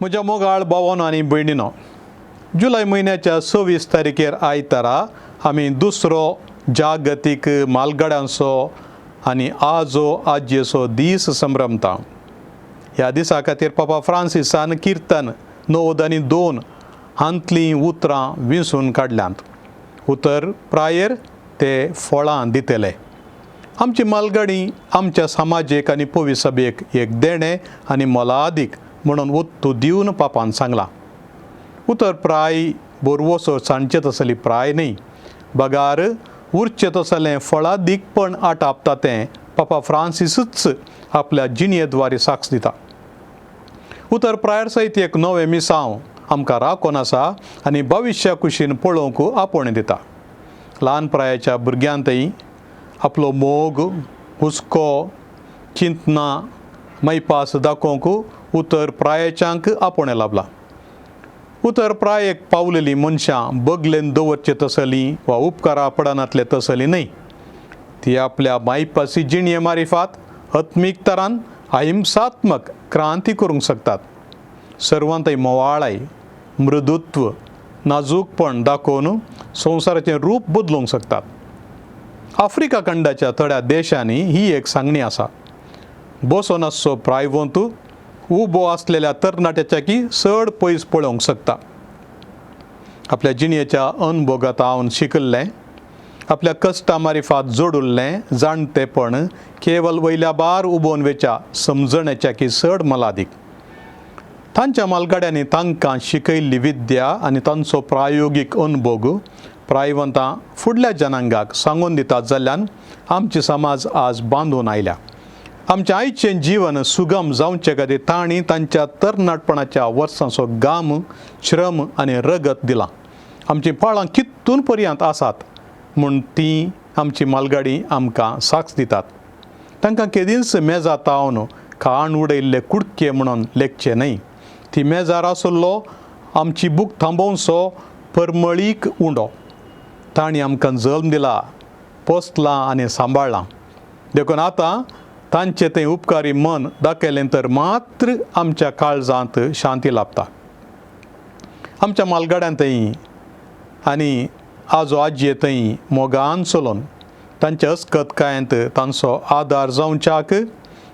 म्हज्या मोगाळ भावांनो आनी भयणीनो, जुलय म्हयन्याच्या 26 तारखेर आयतारा आमी दुसरो जागतीक म्हालगड्यांचो आनी आजो आजयेचो दीस संभ्रमता. ह्या दिसा खातीर पापा फ्रांसिसान किर्तन 9 आनी 2 हांतलीं उतरां विंसून काडल्यांत. उतर प्रायर ते फळां दितले. आमची म्हालगडी आमच्या समाजीक आनी पवी सभेक एक देणें आनी मोलादीक म्हणून वस्तू दिवन पापान सांगलां. उतर प्राय बोरवोसो सांडचे तसली प्राय न्ही, बगार उरचे तसलें फळादीकपण आटापता तें पापा फ्रांसिसूच आपल्या जिणयेद्वारे साक्ष दिता. उतर प्रायर सयत एक नवें मिसांव आमकां राखून आसा आनी भविश्या कुशीन पळोवंक आपोवणें दिता. ल्हान प्रायाच्या भुरग्यांतय आपलो मोग, हुस्को, चिंतना, मैपास दाखोवंक उतर प्रायाच्यांक आपोवणें लाबलां. उतर प्रायेक पावलेलीं मनशां बगलेन दवरचे तसलीं वा उपकारा पडनातले तसलीं न्ही. ती आपल्या मायपासी जिणये मारिफात आत्मीक तरान अहिंसात्मक क्रांती करूंक शकतात. सर्वांतय मोवाळाय, मृदुत्व, नाजूकपण दाखोवन संवसाराचें रूप बदलूंक शकतात. आफ्रिका खंडाच्या थोड्या देशांनी ही एक सांगणी आसा. बसोन आसचो प्रायवंतू उबो आसलेल्या तरणाट्याच्याकी चड पयस पळोवंक शकता. आपल्या जिणयेच्या अनुभोगांतावन शिकल्लें, आपल्या कश्टा मारिफात जोडुल्लें जाणटेपण केवल वयल्या बार उबोवन वेच्या समजण्याच्याकी चड मोलादीक. तांच्या म्हालगड्यांनी तांकां शिकयल्ली विद्या आनी तांचो प्रायोगीक अनुभव प्रायवंतां फुडल्या जनांगाक सांगून दितात जाल्ल्यान आमचे समाज आज बांदून आयल्या. आमचें आयचें जीवन सुगम जावचे खातीर तांणी तांच्या तरणाटपणाच्या वर्सांचो घाम, श्रम आनी रगत दिलां. आमचीं फळां कितून पर्यंत आसात म्हूण तीं आमची म्हालगडी आमकां साक्ष दितात. तांकां केदींच मेजा तावन खाण उडयल्ले कुडके म्हणून लेखचे न्ही. ती मेजार आसलो आमची भूक थांबोवचो परमळीक उंडो. तांणी आमकां जल्म दिला, पोसलां आनी सांबाळ्ळां. देखून आतां तांचें तें उपकारी मन दाखयलें तर मात्र आमच्या काळजांत शांती लाभता. आमच्या म्हालगड्यांतय आनी आजो आजयेंतय मोगान चलोवन तांच्या अस्कतकायेंत तांचो आदार जावच्याक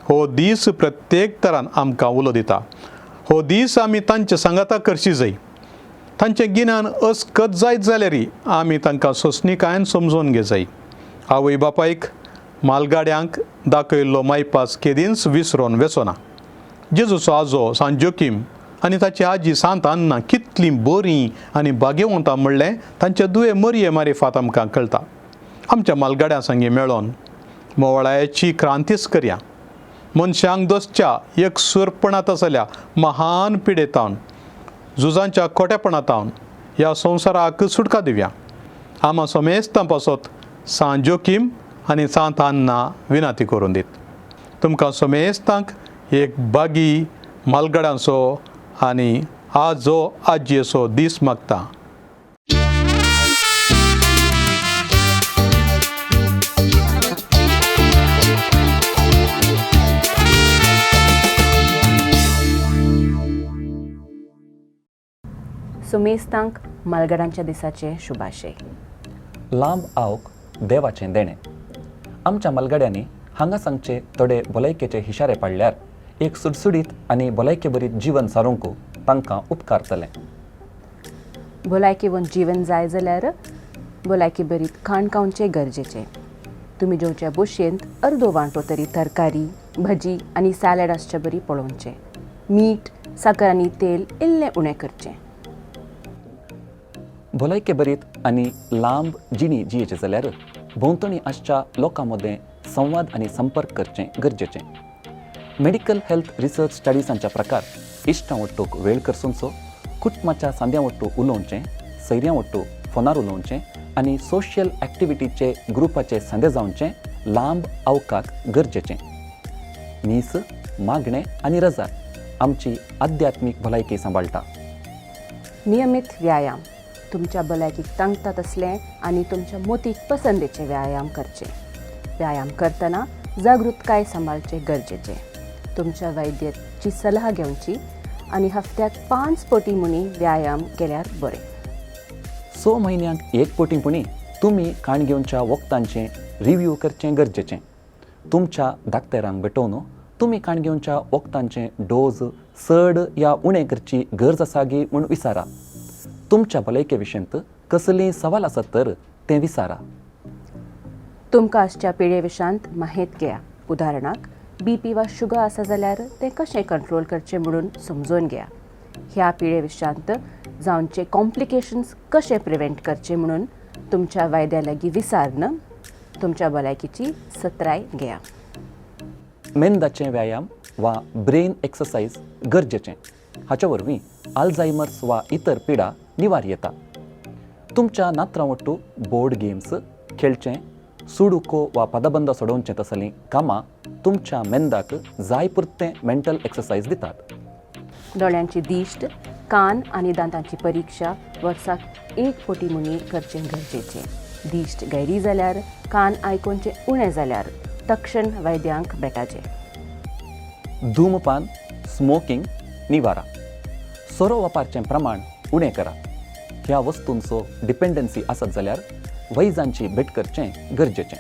हो दीस प्रत्येक तरान आमकां उलो दिता. हो दीस आमी तांचे सांगाता करची जाय. तांचें गिन्यान अस्कत जायत जाल्यारय आमी तांकां सोंसणीकायेन समजोवन घे जाय. आवय बापायक म्हालगड्यांक दाखयल्लो मायपास केदींच विसरोन वेचोना. जेजूचो आजो सांत जोकीम आनी ताची आजी सांत आन्ना कितलीं बरीं आनी भाग्यवंतां म्हणलें तांचे दुये मरये मारिफात आमकां कळटा. आमच्या म्हालगड्यां संगी मेळोन मोवाळाची क्रांतीच करया. मनशांक दोसच्या एक सुरपणात आसल्या महान पिडेतावन, झुजांच्या खोटेपणांतावन ह्या संवसाराक सुटका दिवया. आमा सोमेस्तां पासत सांत जोकीम आनी सांत आन्ना विनाती करून दीत. तुमकां सोमेस्तांक एक बागी म्हालगड्यांचो आनी आजो आजयेचो दीस मागता. सुमेस्तांक म्हालगड्यांच्या दिसाचे शुभाशय. लांब आवक देवाचें देणें. आमच्या म्हालगड्यांनी हांगा सांगचे थोडे भलायकेचे इशारे पाडल्यार एक सुटसुडीत आनी भलायके बरीत जीवन सारूंक तांकां उपकार जालें. भलायकेवन जीवन जाय जाल्यार भलायकी बरीत खाण खावचें गरजेचें. तुमी जेवच्या बुशयेंत अर्दो वांटो तरी तरकारी, भजी आनी सॅलड आसचें बरी पळोवचें. मीठ, साकर आनी तेल इल्लें उणें करचें. भलायके बरीत आनी लांब जिणी जियेचें जाल्यार भोंवतणी आसच्या लोकां मदें संवाद आनी संपर्क करचें गरजेचें. मेडिकल हेल्थ रिसर्च स्टडीजांच्या प्रकार इश्टां वट्टूक वेळ करसूनचो, कुटुंबाच्या सांद्यां वट्टू उलोवचें, सयऱ्यां वट्टू फोनार उलोवचें आनी सोशियल एक्टिविटीचे ग्रुपाचे सांदे जावचें लांब आवकाक गरजेचें. मीस, मागणें आनी रजा आमची आध्यात्मीक भलायकी सांबाळटा. नियमीत व्यायाम. तुमच्या भलायकीक तांकता तसलें आनी तुमच्या मोतीक पसंदीचे व्यायाम करचे. व्यायाम करतना जागृतकाय सांबाळचे गरजेचे. तुमच्या वैद्याची सल्ला घेवची आनी हफ्त्याक 5 पटी मुनी व्यायाम केल्यार बरें. 6 म्हयन्यांक 1 पटीपणी तुमी खाणगेवच्या वखदांचें रिव्ह्यू करचें गरजेचें. तुमच्या दाक्तेरांक भेटोवन तुमी खाणगेवच्या वखदांचें डोज चड या उणें करची गरज आसा गी म्हूण विचारा. तुमच्या भलायके विशयंत कसलीय सवाल आसत तर तें विचारा. तुमकां आसच्या पिळे विशांत माहीत घेया. उदाहरणाक BP वा शुगर आसा जाल्यार तें कशें कंट्रोल करचें म्हणून समजून घेया. ह्या पिळे विशांत जावनचे कॉम्प्लिकेशन्स कशें प्रिवेंट करचे म्हणून तुमच्या वैद्या लागीं विचारन तुमच्या भलायकेची सत्राय घेया. मेंदाचें व्यायाम वा ब्रेन एक्सरसाइज गरजेचें. हाच्या वरवीं आल्झायमर्स वा इतर पिडा निवार येता. तुमच्या नात्रावटू बोर्ड गेम्स खेळचें, सुडुको वा पदबंद सोडोवचें तसलीं कामां तुमच्या मेंदाक जाय पुरतें मेंटल एक्सरसाइज दितात. दोळ्यांची दिश्ट, कान आनी दांतांची परिक्षा वर्साक 1 पटी मुनी करचें गरजेचें. दिश्ट गैरी जाल्यार, कान आयकोनचे उणें जाल्यार तक्षण वैद्यांक भेटाचें. धूमपान, स्मोकिंग निवारा. सोरो वापरचें प्रमाण उणें करा. ह्या वस्तूंचो डिपेंडन्सी आसत जाल्यार वैजांची भेट करचें गरजेचें.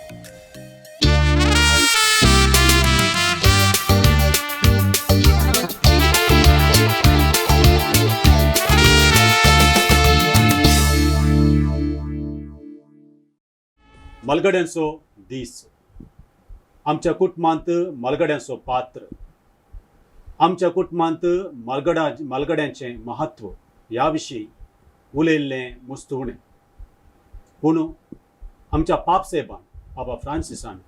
मलगड्यांचो दीस. आमच्या कुटुंबांत मलगड्यांचो पात्र. आमच्या कुटुंबांत मलगड्यांचें महत्व ह्या विशीं उलयल्लें मुस्तुणें. पूण आमच्या पापसेबान पापा फ्रांसिसान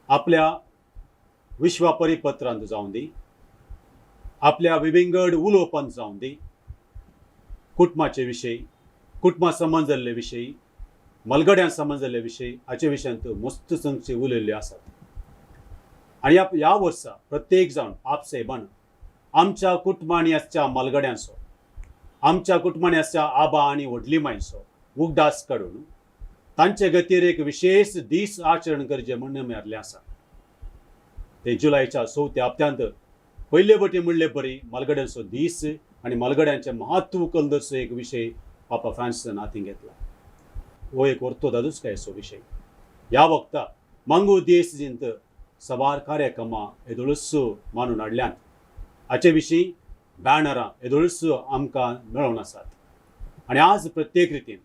आपल्या विश्वा परिपत्रांत जावं दी, आपल्या विविंगड उलोवपांत जावं दी, कुटुंबाचे विशयी, कुटुंबा संबंद जाल्ले विशयी, मलगड्यां संबंद जाल्ले विशयी हाचे विशयांत मस्त संगती उलयल्ल्यो आसात. आनी ह्या वर्सा प्रत्येक जावन पापसेबान आमच्या कुटुंबांनी आसच्या मलगड्यांचो, आमच्या कुटुंबांनी आसच्या आबा आनी व्हडली मांयचो उगडास काडून तांचे गतीर एक विशेष दीस आचरण करचें म्हणून मारलें आसा. ते जुलयाच्या 4थ्या हप्त्यांत पयले बटी म्हणले बरी मलगड्यांचो दीस आनी मलगड्यांचें महत्व कलदरचो एक विशय पापा फ्रांसिसान हातीन घेतला. हो एक ऑर्थोडॉक्स विशय. ह्या वक्ता मंगू देश जिंत सवार कार्यक्रमां येदोळूच मानून हाडल्यात. हाचे विशीं बॅनरां येदोळूच आमकां मेळोवन आसात. आनी आज प्रत्येक रितीन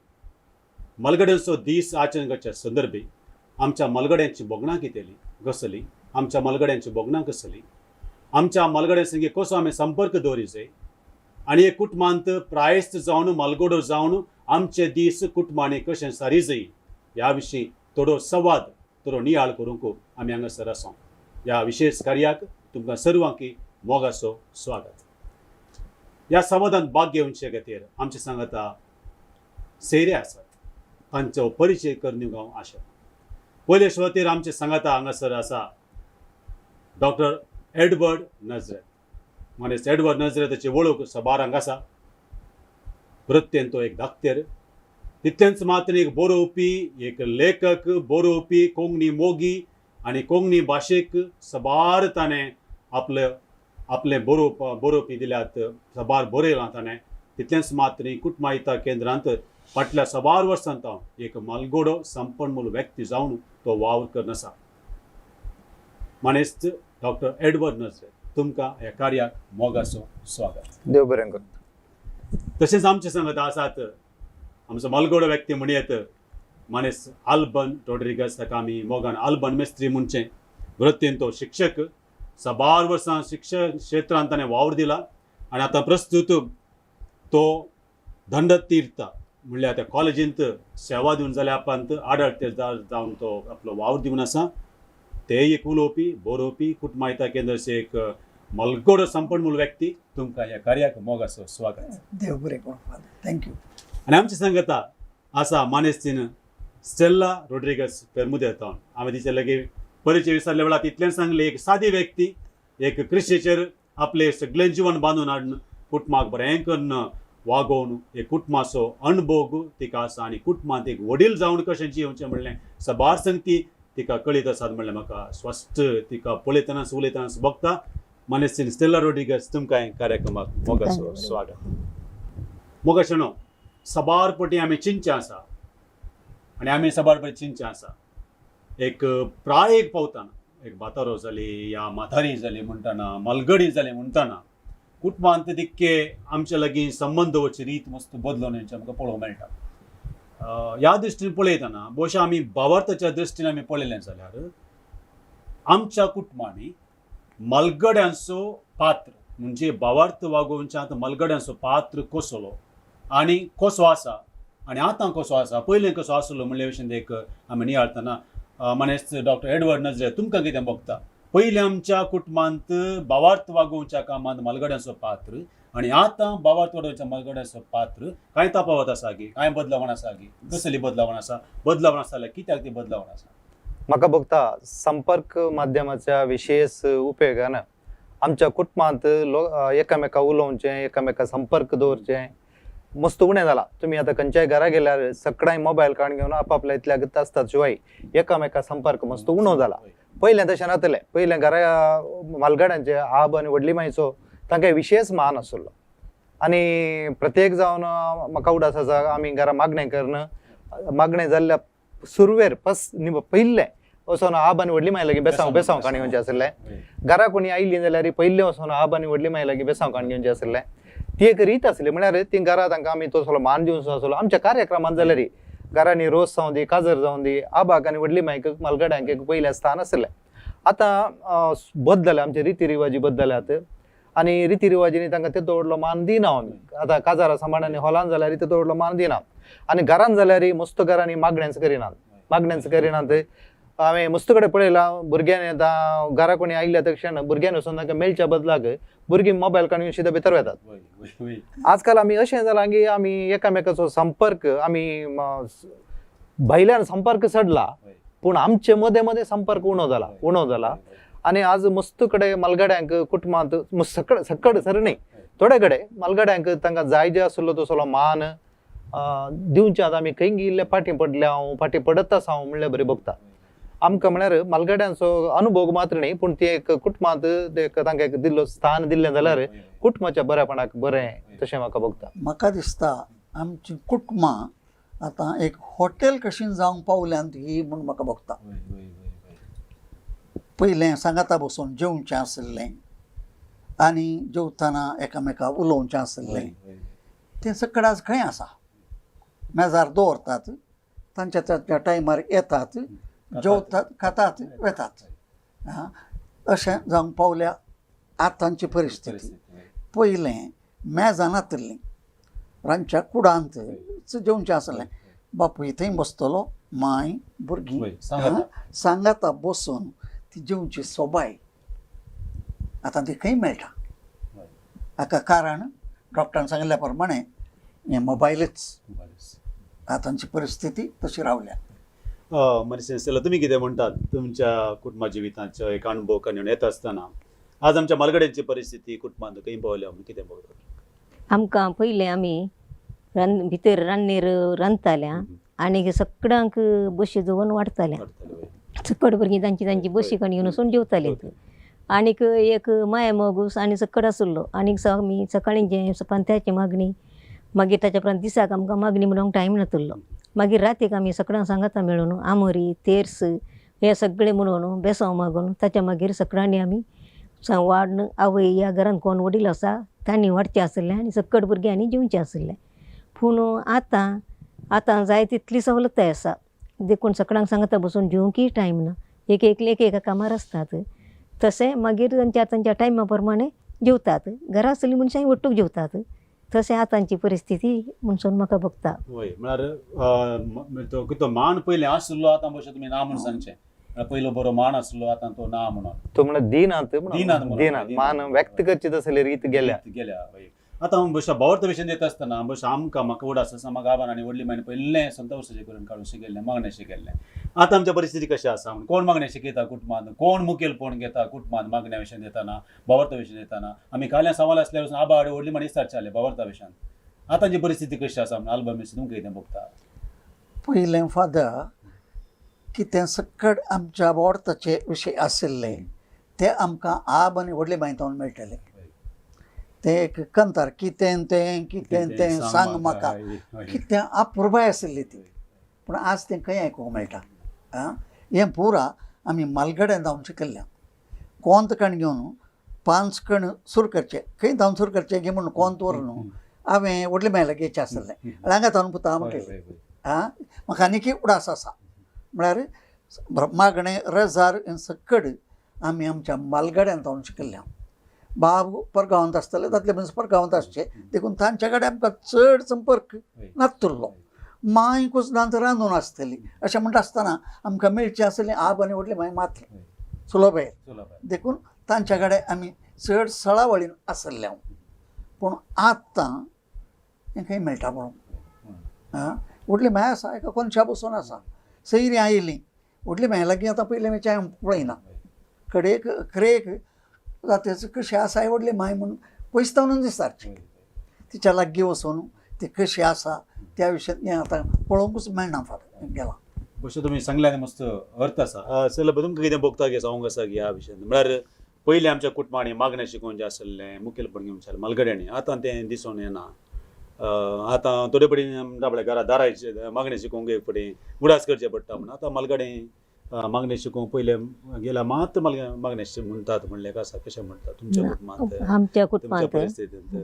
मलगड्यांचो दीस आचरण करच्या संदर्भी आमच्या मलगड्यांची बोगणां कितेली कसली, आमच्या मलगड्यांची बोगणां कसली, आमच्या मलगड्यां संगे कसो आमी संपर्क दवरिचो आनी एक कुटुंबांत प्रायस्त जावन मलगडो जावन आमचे दीस कुटुंबांनी कशें सारी जायी ह्या विशीं थोडो संवाद, थोडो नियाळ करूंक आमी हांगासर आसा. ह्या विशेष कार्याक तुमकां सर्वांकी मोगाचो स्वागत. ह्या संवादांत भाग घेवचे खातीर आमचे सांगाता सेरे आसात. तांचो परिचय करून दिवंक आशा. पयले सुवातेर आमचे सांगाता हांगासर आसा डॉक्टर एडवर्ड नजरेत. मनीस एडवर्ड नजरेताची वळख सबारांक आसा. वृत्तेन तो एक दाक्तेर, तितलेंच मात्र एक बरोवपी, एक लेखक, बरोवपी, कोंकणी मोगी आनी कोंकणी भाशेक सबार ताणें आपले बरोवपी दिल्यात, सबार बरयलां ताणें. तितलेंच मात्र कुटुंबा हिता केंद्रांत फाटल्या सबार वर्सांत हांव एक मलगडो संपन्मूल व्यक्ती जावन तो वावर करन आसा. मनीस डॉक्टर एडवर्ड नजरेत, तुमकां ह्या कार्याक मोगाचो स्वागत. देव बरें कर. तशेंच आमचे सांगत आसात आमचो मलगडो व्यक्ती म्हणयत मनीस आल्बन रॉड्रिगस, ताका आमी मोगान आल्बन मेस्त्री म्हणचें. वृत्तीन तो शिक्षक, सबार वर्सां शिक्षण क्षेत्रांत ताणें वावर दिला आनी आतां प्रस्तुत तो दंडतीर्थ म्हणल्यार त्या कॉलेजींत सेवा दिवन जाल्या उपरांत आडळतेदार जावन तो आपलो वावर दिवन आसा. ते एक उलोवपी, बरोवपी, कुटुंबा हिता केंद्राचे एक मलगडो संपन्मूल व्यक्ती. तुमकां ह्या कार्याक मोगाचो स्वागत. देव बरें कर. थँक्यू. आनी आमचे सांगता आसा मानेस्तीन स्टेल्ला रॉड्रिगस पेर्मुदेतावन. हांवें तिचे लागीं परिचय विचारले वेळार तितलें सांगलें एक सादी व्यक्ती, एक क्रिशेचेर आपलें सगळें जिवन बांदून हाडून कुटुंबाक बरें करून वागोवन एक कुटुंबाचो अणभव तिका आसा आनी कुटुंबांत एक वडील जावन कशें जिवचें म्हणलें सबार संगती तिका कळीत आसात. म्हणलें म्हाका स्वस्थ तिका पळयतना उलयतना बगता मनेस्तीन स्टेला रोड्रिगस तुमकां हे कार्यक्रमाक मोगाचो स्वागत. मोगाशनो सबार पटी आमी चिंचे आसा आनी आमी सबार पटी चिंचे आसा एक प्रायेक पावतना एक बातारो जाली या माथारी जाली म्हणटाना मलगडी जाली म्हणटाना कुटुंबांत तितके आमचे लागीं संबंद दवरची रीत मस्त बदलून हेंचे आमकां पळोवंक मेळटा. ह्या दृश्टीन पळयतना भोवशा आमी भावार्थाच्या दृश्टीन आमी पळयलें जाल्यार आमच्या कुटुंबांनी मलगड्यांचो पात्र म्हणजे भावार्थ वागोवच्यात मलगड्यांचो पात्र कसलो आनी कसो आसा आनी आतां कसो आसा पयलीं कसो आसलो म्हणले भशेन एक आमी नियाळतना मनेस्त डॉक्टर एडवर्ड नजरे तुमकां कितें भोगता पयलीं आमच्या कुटुंबांत भावार्थ वागोवच्या कामांत मलगड्यांचो पात्र आनी आतां भावार्थ वागोवच्या मलगड्यांचो पात्र कांय तफावत आसा गी कांय बदलावण आसा गी कसली बदलावण आसा जाल्यार कित्याक ती बदलावण आसा. म्हाका भोगता संपर्क माध्यमाच्या विशेष उपेगान आमच्या कुटुंबांत एकामेका उलोवचें एकामेका संपर्क दवरचें मस्त उणें जाला. तुमी आतां खंयच्याय घरा गेल्यार सगळ्यांय मोबायल काडून घेवन आपापल्या इतल्या आसतात शिवाय एकामेका संपर्क मस्त उणो जाला. पयलें तशें नासलें. पयलें घरा मालगाड्यांचे आब आनी व्हडली मायचो तांकां विशेष मान आसलो आनी प्रत्येक जावन म्हाका उडास आसा आमी घरा मागणें करन मागणें जाल्ल्या सुरवेर पयलें वचोन आब आनी व्हडली माय लागीं बेसांव काणी घेवचें आसलें. घरा कोणी आयलीं जाल्यार पयलें वचोन आब आनी व्हडली माय लागीं बेसांव काणी घेवचें आसलें. ती एक रीत आसली म्हळ्यार ती घरा तांकां आमी तसलो मान दिवचो आसलो. आमच्या कार्यक्रमांत जाल्यार घरांनी रोस जावं दी काजर जावं दी आबाक आनी व्हडली मायक मालगड्यांक एक पयलें स्थान आसलें. आतां बदलल्या आमचे रिती रिवाजी बदलल्यात आनी रिती रिवाजींनी तांकां तितलो व्हडलो मान दिना आमी. आतां काजारां सांबाळांनी हॉलान जाल्यार तितलो व्हडलो मान दिना आनी घरान जाल्यार मस्त घरांनी मागण्यांच करिनात. हांवें मस्त कडेन पळयलां भुरग्यांनी आतां घरा कोणी आयिल्ल्या तक्षण भुरग्यांनी वचून तांकां मेळच्या बदलाक भुरगीं मोबायल काडून सिधा भितर वेतात. आजकाल आमी अशें जालां की आमी एकामेकाचो संपर्क आमी भायल्यान संपर्क चडला पूण आमचे मदें मदें संपर्क उणो जाला आनी आज मस्त कडेन मालगाड्यांक कुटुंबांत सकड सरणी थोडे कडेन मालगाड्यांक तांकां जाय जे आसलो तसलो मान दिवचे आतां आमी खंय गेल्ले फाटीं पडत आसा हांव म्हणल्यार बरें भोगता. आमकां म्हळ्यार मालगाड्यांचो अनुभव मात्र न्ही पूण ती एक कुटुंबांत तांकां एक दिल्लो स्थान दिल्लें जाल्यार कुटुंबाच्या बऱ्यापणाक बरें तशें म्हाका भोगता. म्हाका दिसता आमची कुटुंबां आतां एक हॉटेल कशीं जावंक पावल्यांत ही म्हूण म्हाका भोगता. पयलें सांगाता बसून जेवचें आसलें आनी जेवतना एकामेका उलोवचें आसलें तें सकड आज खंय आसा. मेजार दवरतात तांच्या टायमार येतात जेवतात खातात वेतात अशें जावंक पावल्या आतांची परिस्थिती. पयलें मेजां नासलीं रांदच्या कुडांत जेवचें आसलें बापूय थंय बसतलो माय भुरगीं सांगाता बसून ती जेवची सोबाय आतां ती खंय मेळटा. हाका कारण डॉक्टरान सांगिल्ल्या प्रमाणें हें मोबायलच. आतांची परिस्थिती तशी रावल्या. मनीस तुमी कितें म्हणटात तुमच्या कुटुंबा जिवितांचो एक अनुभव काडून येता आसतना आज आमच्या मलगड्यांची परिस्थिती कुटुंबांत खंय पावल्या म्हणून कितें बघता. आमकां पयलें आमी भितर रान्नीर रांदताल्या आनी सगळ्यांक बशी दवरून वाडटाले. सकड भुरगीं तांची बशी कणी घेवन वचून जेवताले. आनीक एक माय मोगूस आनी सकड आसलो आनीक आमी सकाळींचें पंथ्याची मागणी मागीर ताच्या उपरांत दिसाक आमकां मागणी म्हणूंक टायम नासलो. मागीर रातीक आमी सगळ्यांक सांगाता मेळून आमोरी तेर्स हे सगळे म्हणून बेसांव मागून ताच्या मागीर सगळ्यांनी आमी वाडन आवय ह्या घरान कोण वडील आसा तांणी वाडचें आसलें आनी सकड भुरग्यांनी जेवचें आसलें. पूण आतां जाय तितली सवलताय आसा देखून सगळ्यांक सांगता बसून जेवंकय टायम ना. एक कामार आसतात तशें मागीर तांच्या टायमा प्रमाणें जेवतात. घरा आसली मनशांय वट्टूक जेवतात. तशें आतांची परिस्थिती म्हणून म्हाका भोगता. हय म्हळ्यार तो मान पयलें आसलो आतां भशेन तुमी ना म्हणून सांगचें. पयलो बरो मान आसलो आतां तो ना म्हणून तो म्हणून दिनात मान व्यक्त करची तसली रीत गेल्या. आतां बशा भावार्थ विशयन दिता आसतना बशा म्हाका उडास आसा म्हाका गांवान आनी व्हडली मायन पयलें संत वर्साचें करून काडून शिकयल्लें मागणें शिकयल्लें. आतां आमच्या परिस्थिती कशी आसा कोण मागणें शिकयता कुटुंबांत कोण मुखेलपण घेता कुटुंबांत मागण्या विशयन दितना भावार्था विशयन दितना. आमी काल्यां सवाल आसल्यार वचून आबा हाडे व्हडली माणी विचारचाले भावार्था विशयन. आतांची परिस्थिती कशी आसा म्हणून आल्बम विशयन तुमकां कितें भोगता. पयलें फादर कितें सकड आमच्या भावार्थाचे विशय आशिल्ले ते आमकां आब आनी व्हडले बायतावन मेळटले. ते एक कंतार कितें तें सांग म्हाका, कितें अपुरबाय आसली ती, पूण आज तें खंय आयकूंक मेळटा. हें पुरा आमी मालगड्यान जावन शिकल्ल्या. कोंत कण घेवन 5 कण सूर करचे, खंय जावन सूर करचे गे म्हणून कोंत व्हर न्हू. हांवें व्हडले बायला घेवचें आसलें, हांगा थावन पुता म्हटलें. म्हाका आनीक उडास आसा, म्हळ्यार ब्रह्मागणे रजार सकड आमी आमच्या मालगड्यान जावन शिकल्ल्या. बाब परगांवांत आसतले, दादले मनीस परगांवांत आसचे, देखून तांच्या कडेन आमकां चड संपर्क नासतलो. मांय कुसदांत रांदून आसतली अशें म्हणटा आसतना आमकां मेळचें आसलें आब आनी व्हडले मांय मात सुलभे. देखून तांच्या कडेन आमी चड सळावळीन आसल्या. पूण आतां हें खंय मेळटा पळोवंक. व्हडली मांय आसा, एका कोनशा बसून आसा, सैरी आयली. व्हडली मांय लागीं आतां पयलें मेळचें हांवें पळयना. कडेक खरेक जातेच कशें आसा व्हडली मांय म्हणून पयसतावून दिसताची. तिच्या लागीं वचून ती कशी आसा त्या विशयान हें आतां पळोवंकूच मेळना गेला. अशें तुमी सांगलें आनी मस्त अर्थ आसा. चल तुमकां कितें भोगता गे सांगूंक आसा गे ह्या विशयान. म्हळ्यार पयलीं आमच्या कुटुंबांनी मागणें शिकोवचें आसलें, मुखेलपण घेवचें मालगड्यांनी, आतां तें दिसून येना. आतां थोडे पडेन आपल्या घरा दाराचे मागणें शिकोवंक एक पडेन उडास करचें पडटा म्हणून आतां मालगडें मागणें शिकोवंक पयलें गेल्यार मात मागणें म्हणटात म्हणलें आसा. कशें म्हणटा तुमच्या कुटुंबांत, आमच्या कुटुंबांत परिस्थितींत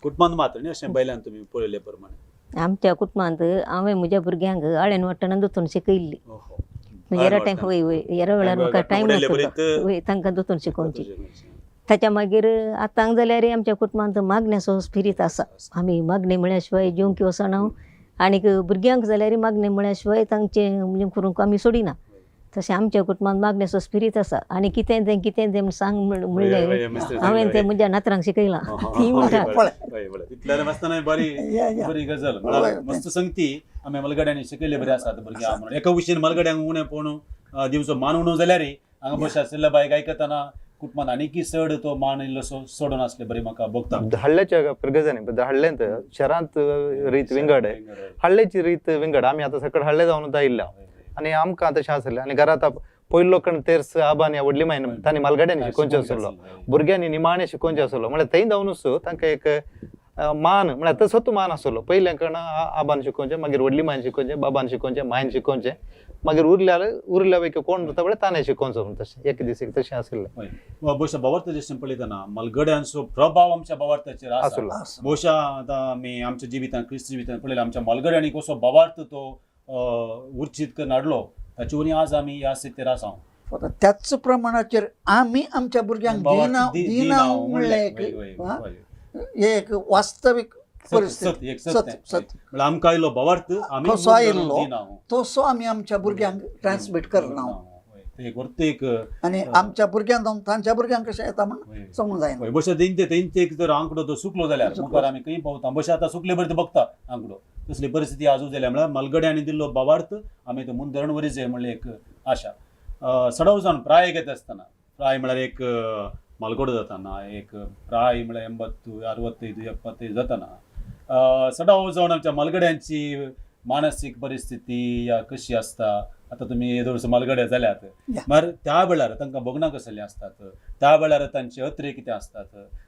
कुटुंबांत मात न्ही अशें बैलान तुमी पळयले प्रमाणे. आमच्या कुटुंबांत हांवें म्हज्या भुरग्यांक आळेन वाट्टना दोतोन शिकयल्ली. येरा टायम वय वय येरा वेळार म्हाका टायम नासलो वय तांकां दोतोन शिकोवची. ताच्या मागीर आतां जाल्यार आमच्या कुटुंबांत मागण्याचो स्पिरीट आसा. आमी मागणे म्हळ्या शिवाय जेवंक वचना. आनीक भुरग्यांक जाल्यार मागणे म्हळ्या शिवाय तांचें म्हणजे करूंक आमी सोडिना. तशें आमच्या कुटुंबांत मागण्याचो स्पिरीट आसा. आनी कितें तें म्हण सांग म्हणलें हांवें तें म्हज्या नातरांक शिकयलां. ती म्हणटा तितल्यान आसतना बरी गजाल. म्हळ्यार मस्त संगती आमी मलगड्यांनी शिकयले बरें आसात भुरग्यां म्हणून. एका विशयीन मलगड्यांक उणें पळोवन दिवचो मान उणो जाल्यार हांगा बशी आसलेल्या बायक आयकतना कुटुंबांत आनीक चड तो मान इल्लोसो सोडून आसले बरी म्हाका भोगता. हळ्ळेच्या गजाली हळ्ळ्यांत शहरांत रीत विंगड आहे, हळ्ळेची रीत विंगड. आमी आतां सकयल हळ्ळे जावन आयिल्ल्या आनी आमकां तशें आसलें. आनी घरांत पयलो कण तेर्स आबान ह्या व्हडली मायन तांणी मालगड्यांनी शिकोवचें आसलो, भुरग्यांनी निमाणें शिकोवचें आसलो. म्हळ्यार थंय जावनूच तांकां एक मान म्हळ्यार तसोच मान आसलो. पयलें कण आबान शिकोवचें, मागीर व्हडली मायन शिकोवचें, बाबान शिकोवचें, मायन शिकोवचें, मागीर उरल्या पैकी कोण उरता पळय ताणें शिकोवचो म्हणून तशें एक दीस तशें आसलें. बहुशा भावार्थाचें पळयतना मलगड्यांचो प्रभाव आमच्या भावार्थाचेर आसलो. बहुशा आतां आमी आमच्या जिवितांत क्रिस्त जिवितांत पळयलें आमच्या मलगड्यांनी कसो भावार्थ तो उर्जीत करून हाडलो, ताचे वरवीं आज आमी ह्या स्थितीर आसा. त्याच प्रमाणाचेर आमी आमच्या भुरग्यांक दिनांव म्हणलें एक वास्तवीक परिस्थिती म्हळ्यार आमकां आयलो भावार्थ आमी कसो आयिल्लो तसो आमी आमच्या भुरग्यांक ट्रान्समीट करना. आनी आमच्या भुरग्यांक जावन तांच्या भुरग्यांक कशें येता म्हण समजूंक जायना. बशा तेंचे जर आंकडो तो सुकलो जाल्यार मुखार आमी खंय पावता. बशा आतां सुकले बरें बघता आंकडो. तसली परिस्थिती आजूच जाल्या. म्हळ्यार मलगड्यांनी दिल्लो भावार्थ आमी तो मुन धरण वरीचे म्हणलें एक आशा. सडव जावन प्राय घेता आसतना, प्राय म्हळ्यार एक मालगडो जाताना, एक प्राय म्हळ्यार 80, 65, 75 जाताना सडव जावन आमच्या मलगड्यांची मानसीक परिस्थिती या कशी आसता. आतां तुमी हे वर्स मलगडे जाल्यात, म्हळ्यार त्या वेळार तांकां भोगणां कसली आसतात, त्या वेळार तांचे अत्रे कितें आसतात,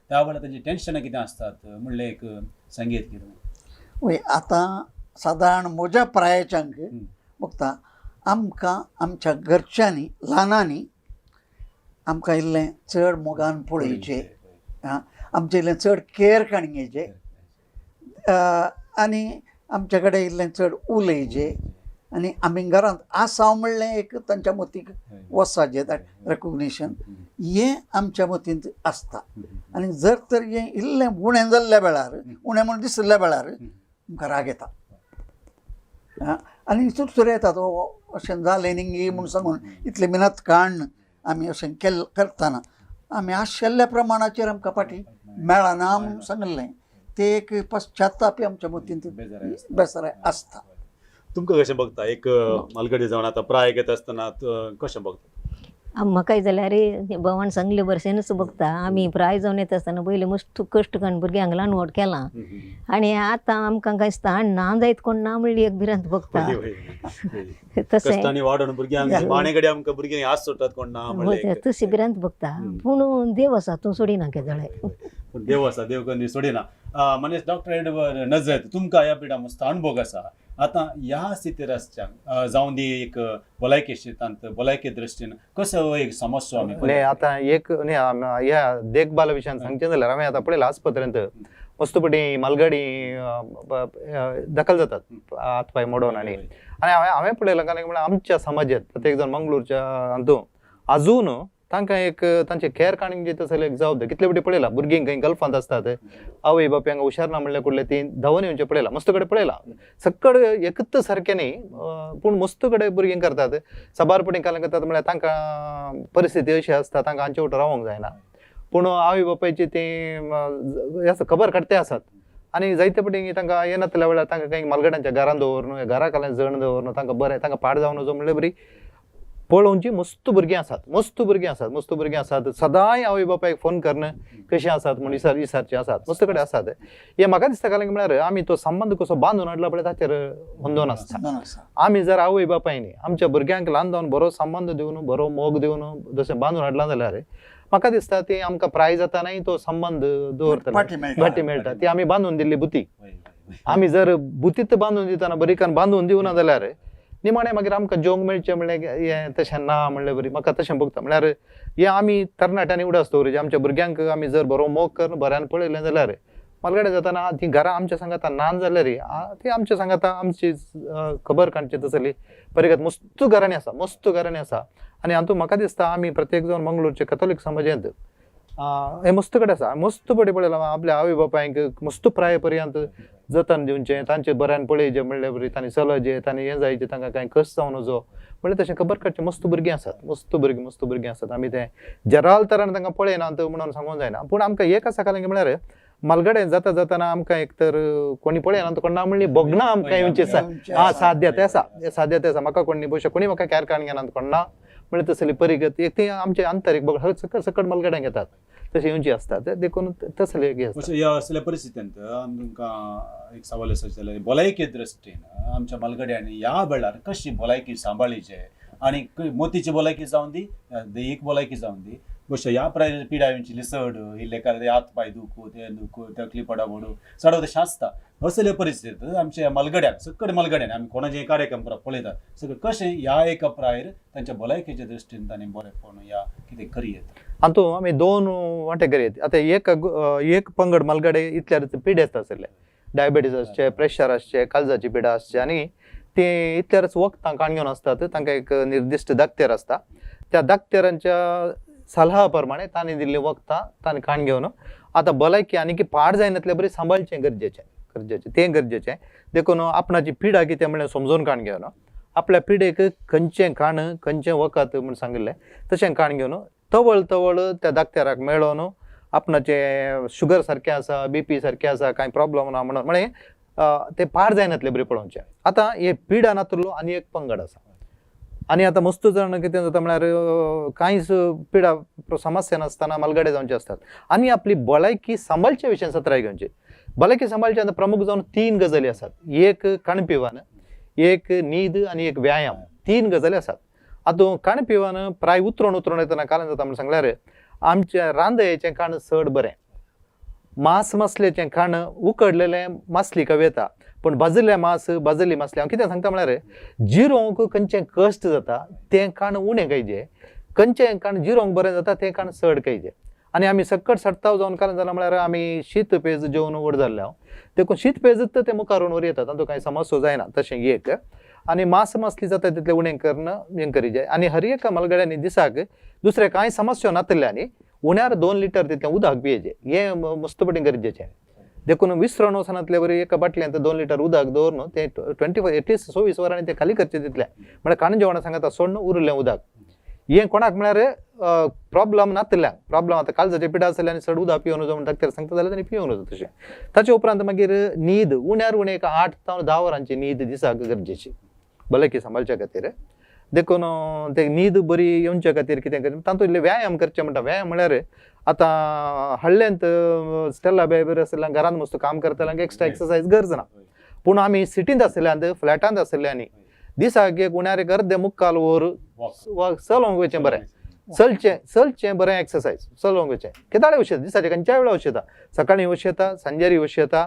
त्या वेळार तांची टेन्शनां कितें आसतात म्हणलें एक संगीत कितें. वय आतां सादारण म्हज्या प्रायाच्यांक बघता आमकां आमच्या घरच्यांनी ल्हानांनी आमकां इल्लें चड मोगान पळोवचें, आमचें इल्लें चड कॅर काणयेचें, आनी आमचे कडेन इल्लें चड उलयचें, आनी आमी घरांत आसाव म्हणलें एक तांच्या मतीक वसाचें रेकॉग्निशन हें आमच्या मतींत आसता. आनी जर तर हें इल्लें उणें जाल्ल्या वेळार, उणें म्हूण दिसल्या वेळार आमकां राग येता आनी सुरसुरे येता. तो अशें जालें न्ही म्हूण सांगून इतलें मिनत काण आमी अशें करतना आमी आशिल्ल्या प्रमाणाचेर आमकां फाटीं मेळना म्हूण सांगलें. ते एक पश्चातापी आमच्या मतींत बेसाराय आसता. तुमकां कशें बघता एक मलगडी जावन आतां प्राय घेता आसतना कशें बघता? म्हाकाय जाल्यार रे भवान सांगले भरशेनच बघता आमी प्राय जावन येता आसतना पयलीं मस्त कश्ट करून भुरग्यांक ल्हान व्हड केलां आनी आतां आमकां काय दिसता ना जायत कोण ना म्हणली एक भिरांत बघता तशें कष्टांनी वाडोवन भुरग्यांक माणेकडे आमकां भुरग्यांक आस सोडटात कोण ना म्हणलें तशी भिरांत बघता पूण देव आसा तूं सोडिना केजळे पूण देव आसा देव कधी सोडिना मनीस डॉक्टर एडवर्ड नजर तुमकां ह्या पिढा मस्त अनुभव आसा आतां ह्या स्थितीर आसच्या जावं दी एक भलायकी क्षेत्रांत भलायकी दृश्टीन कसो एक समस्या आमी न्ही आतां एक न्ही ह्या देखभाल विशयान सांगचें जाल्यार हांवें आतां पळयलां आज पर्यंत मस्तपटी मालगाडी दखल जातात हात पाय मोडोवन आनी हांवें पळयलां कारण म्हळ्यार आमच्या समाजात प्रत्येक जण मंगळूरच्या हातूंत आजून तांकां एक तांचे कॅर काणीक जे तसले एक जबाबदारी कितले फावटी पळयलां भुरगीं खंय गल्फांत आसतात आवय बापायक हुशार ना म्हणल्यार कडले ती धांवन येवचें पळयलां मस्त कडेन पळयलां सक्कड एकच सारकें न्ही पूण मस्त कडेन भुरगीं करतात सबारपणी काल करतात म्हळ्यार तांकां परिस्थिती अशी आसता तांकां हांचे वांगडा रावंक जायना पूण आवय बापायची ती खबर काडटे आसात आनी जायते फावटी तांकां येनातल्या वेळार तांकां खंय मालगड्यांच्या घरांत दवरून घरा खाला जण दवरून तांकां बरें तांकां पाड जावन वचो म्हणल्यार बरी पळोवची मस्त भुरगीं आसात सदांय आवय बापायक फोन करणं कशें आसात म्हण विचारचे आसात मस्त कडेन आसात हे म्हाका दिसता कारण म्हळ्यार आमी तो संबंद कसो बांदून हाडला पळय ताचेर हुंदोन आसता आमी जर आवय बापायनी आमच्या भुरग्यांक ल्हान जावन बरो संबंद दिवन बरो मोग दिवन जशें बांदून हाडला जाल्यार म्हाका दिसता ती आमकां प्राय जातानाय तो संबंद दवरतले फाटी मेळटा ती आमी बांदून दिल्ली बुती आमी जर बुतीत बांदून दितना बरीकान बांदून दिवना जाल्यार निमाणें मागीर आमकां जेवंक मेळचें म्हणल्यार हें तशें ना म्हणल्यार बरी म्हाका तशें भोगता म्हळ्यार हें आमी तरणाट्यांनी उडास दवरचें आमच्या भुरग्यांक आमी जर बरो मोग करून बऱ्यान पळयलें जाल्यार मालगाडे जाताना ती घरां आमच्या सांगाता नान जाल्यार ती आमच्या सांगाता आमची खबर काडची तसली परिगत मस्त घरांनी आसा आनी हातूंत म्हाका दिसता आमी प्रत्येक जावन मंगळूरचे कॅथोलीक समाजांत हे मस्त कडेन आसा मस्त बरें पळयलां आपल्या आवय बापायक मस्त प्राय पर्यंत जतन दिवचें तांचे बऱ्यान पळयचें म्हणल्यार बरी तांणी चलचें तांणी हें जायचें तांकां कांय कश्ट जावन वचो म्हणल्यार तशें खबर काडचें मस्त भुरगीं आसात आमी तें जराल तरान तांकां पळयनात म्हणून सांगूंक जायना पूण आमकां एक आसा कारण म्हळ्यार मालगाडे जाताना आमकां एक तर कोणी पळयना कोण ना म्हणली भोगना आमकां येवचें साध्यता आसा म्हाका कोणी पयशे कोणी म्हाका कॅर काण घेनात कोण ना म्हणजे तसली परिगत एक ती आमचे आंतरीक सकट मालगाड्यांक येतात तशी येवची असतात देखून तसले ह्या असल्या परिस्थितींत आमकां एक सवाल आसा जाल्यार भलायकी दृश्टीन आमच्या मालगाड्यांनी ह्या वेळार कशी भलायकी सांबाळीचे आनी मोतीची भलायकी जावन दी दैहीक भलायकी जावन दी गोष्ट ह्या पिडायांची लिसड इल्ले काल हात पाय दुखू ते दुखू तकली पडा मोडू चड तशें आसता असले परिस्थितींत आमच्या मालगाड्यांक सकट मालगाड्यांनी आमी कोणाचे कार्यक्रम पळयतात सगळें कशें ह्या एका प्रायर तांच्या भलायकेच्या दृश्टीन तांणी बरेंपण ह्या कितें करीत हातूंत आमी दोन वांटे करीत आतां एक पंगड मालगाडे इतल्यार पिडे आसले डायबिटीज आसचे प्रेशर आसचे काळजाची पिडा आसचे आनी ते इतल्यारच वखदां काण घेवन आसतात तांकां एक निर्दिश्ट दाखतेर आसता त्या दाखतेरांच्या सल्हा प्रमाणे तांणी दिल्ली वखदां तांणी काण घेवन आतां भलायकी आनी की पाड जायनातले बरें सांबाळचें गरजेचें देखून आपणाची पिडा कितें म्हणल्यार समजून काण घेवन आपल्या पिडेक खंयचें खाण खंयचें वखद म्हूण सांगिल्लें तशें काण घेवन तवळ त्या दाखतेराक मेळोन आपणाचें शुगर सारकें आसा BP सारकें आसा कांय प्रॉब्लम ना म्हणून म्हळ्यार ते पाड जायनातले बरें पळोवचें आतां हे पिडा नातलो आनी एक पंगड आसा आनी आतां मस्त जाण कितें जाता म्हळ्यार कांयच पिडा समस्या नासतना मालगाडे जावचे आसतात आनी आपली भलायकी सांबाळचे विशयी सत्राय घेवची भलायकी सांबाळचे प्रमुख जावन 3 गजाली आसात एक खाणपिवान एक न्हीद आनी एक व्यायाम 3 गजाली आसात हातूंत खाणपिवान प्राय उतरोन येतना कारण जाता म्हण सांगल्यार आमच्या रांदयेचें खाण चड बरें मांस मसलेचें खाण उकडलेलें मासली कवेता पण भाजलें मांस भाजली मासली हांव कितें सांगता म्हळ्यार जिरोवंक खंयचें कश्ट जाता तें खाण उणें खायचें खंयचें खाण जिरोवंक बरें जाता तें खाण चड खायचें आनी आमी सकट सडताव जावन कारण जालां म्हळ्यार आमी शीत पेज जेवण व्हड जाल्ले हांव देखून शीत पेजच ते मुखार वर येतात तातूंत कांय समस्या जायना तशें एक आनी मांस मसली जाता तितलें उणें करणं हें करीचें आनी हर एका मालगाड्यांनी दिसाक दुसरे कांय समस्या नातल्यांनी उण्यार 2 लिटर तितलें उदक पियेचें हें मस्तपणी गरजेचें देखून विसरण वचनातले बरी एका बाटल्यांत 2 लिटर उदक दवरून तें 24 एटलिस्ट 24 वरांनी तें खाली करचें तितलें म्हळ्यार खाण जेवणां सांगता सोडून उरलें उदक हें कोणाक म्हळ्यार प्रॉब्लम नातल्यांक प्रॉब्लम आतां काळजाचे पिडा आसले आनी चड उदक पिवून वचो म्हण डाक्टर सांगता जाल्यार तांणी पिवून वचो तशें ताचे उपरांत मागीर न्हीद उण्यार उणें 8 ते 10 वरांची न्हीद दिसाक गरजेची भलायकी सांबाळच्या खातीर देखून ते न्हीद बरी येवचे खातीर कितें करता तातूंतले व्यायाम करचे म्हणटा. व्यायाम म्हळ्यार आतां हडल्यांत स्टेला बेबर आसलें घरांत मस्त काम करतल्यांक एक्स्ट्रा एक्सरसायज गरज ना. पूण आमी सिटींत आसलेल्यांत फ्लॅटांत आसलेल्यांनी दिसाक एक उण्यार एक अर्दे मुक्काल वर चलोंक वयचें बरें. चलचें बरें एक्सरसायज चलोंक वयचें. केदाळे वचता दिसाचे खंयच्याय वेळा वचता. सकाळीं वचता, सांजेरी वचता.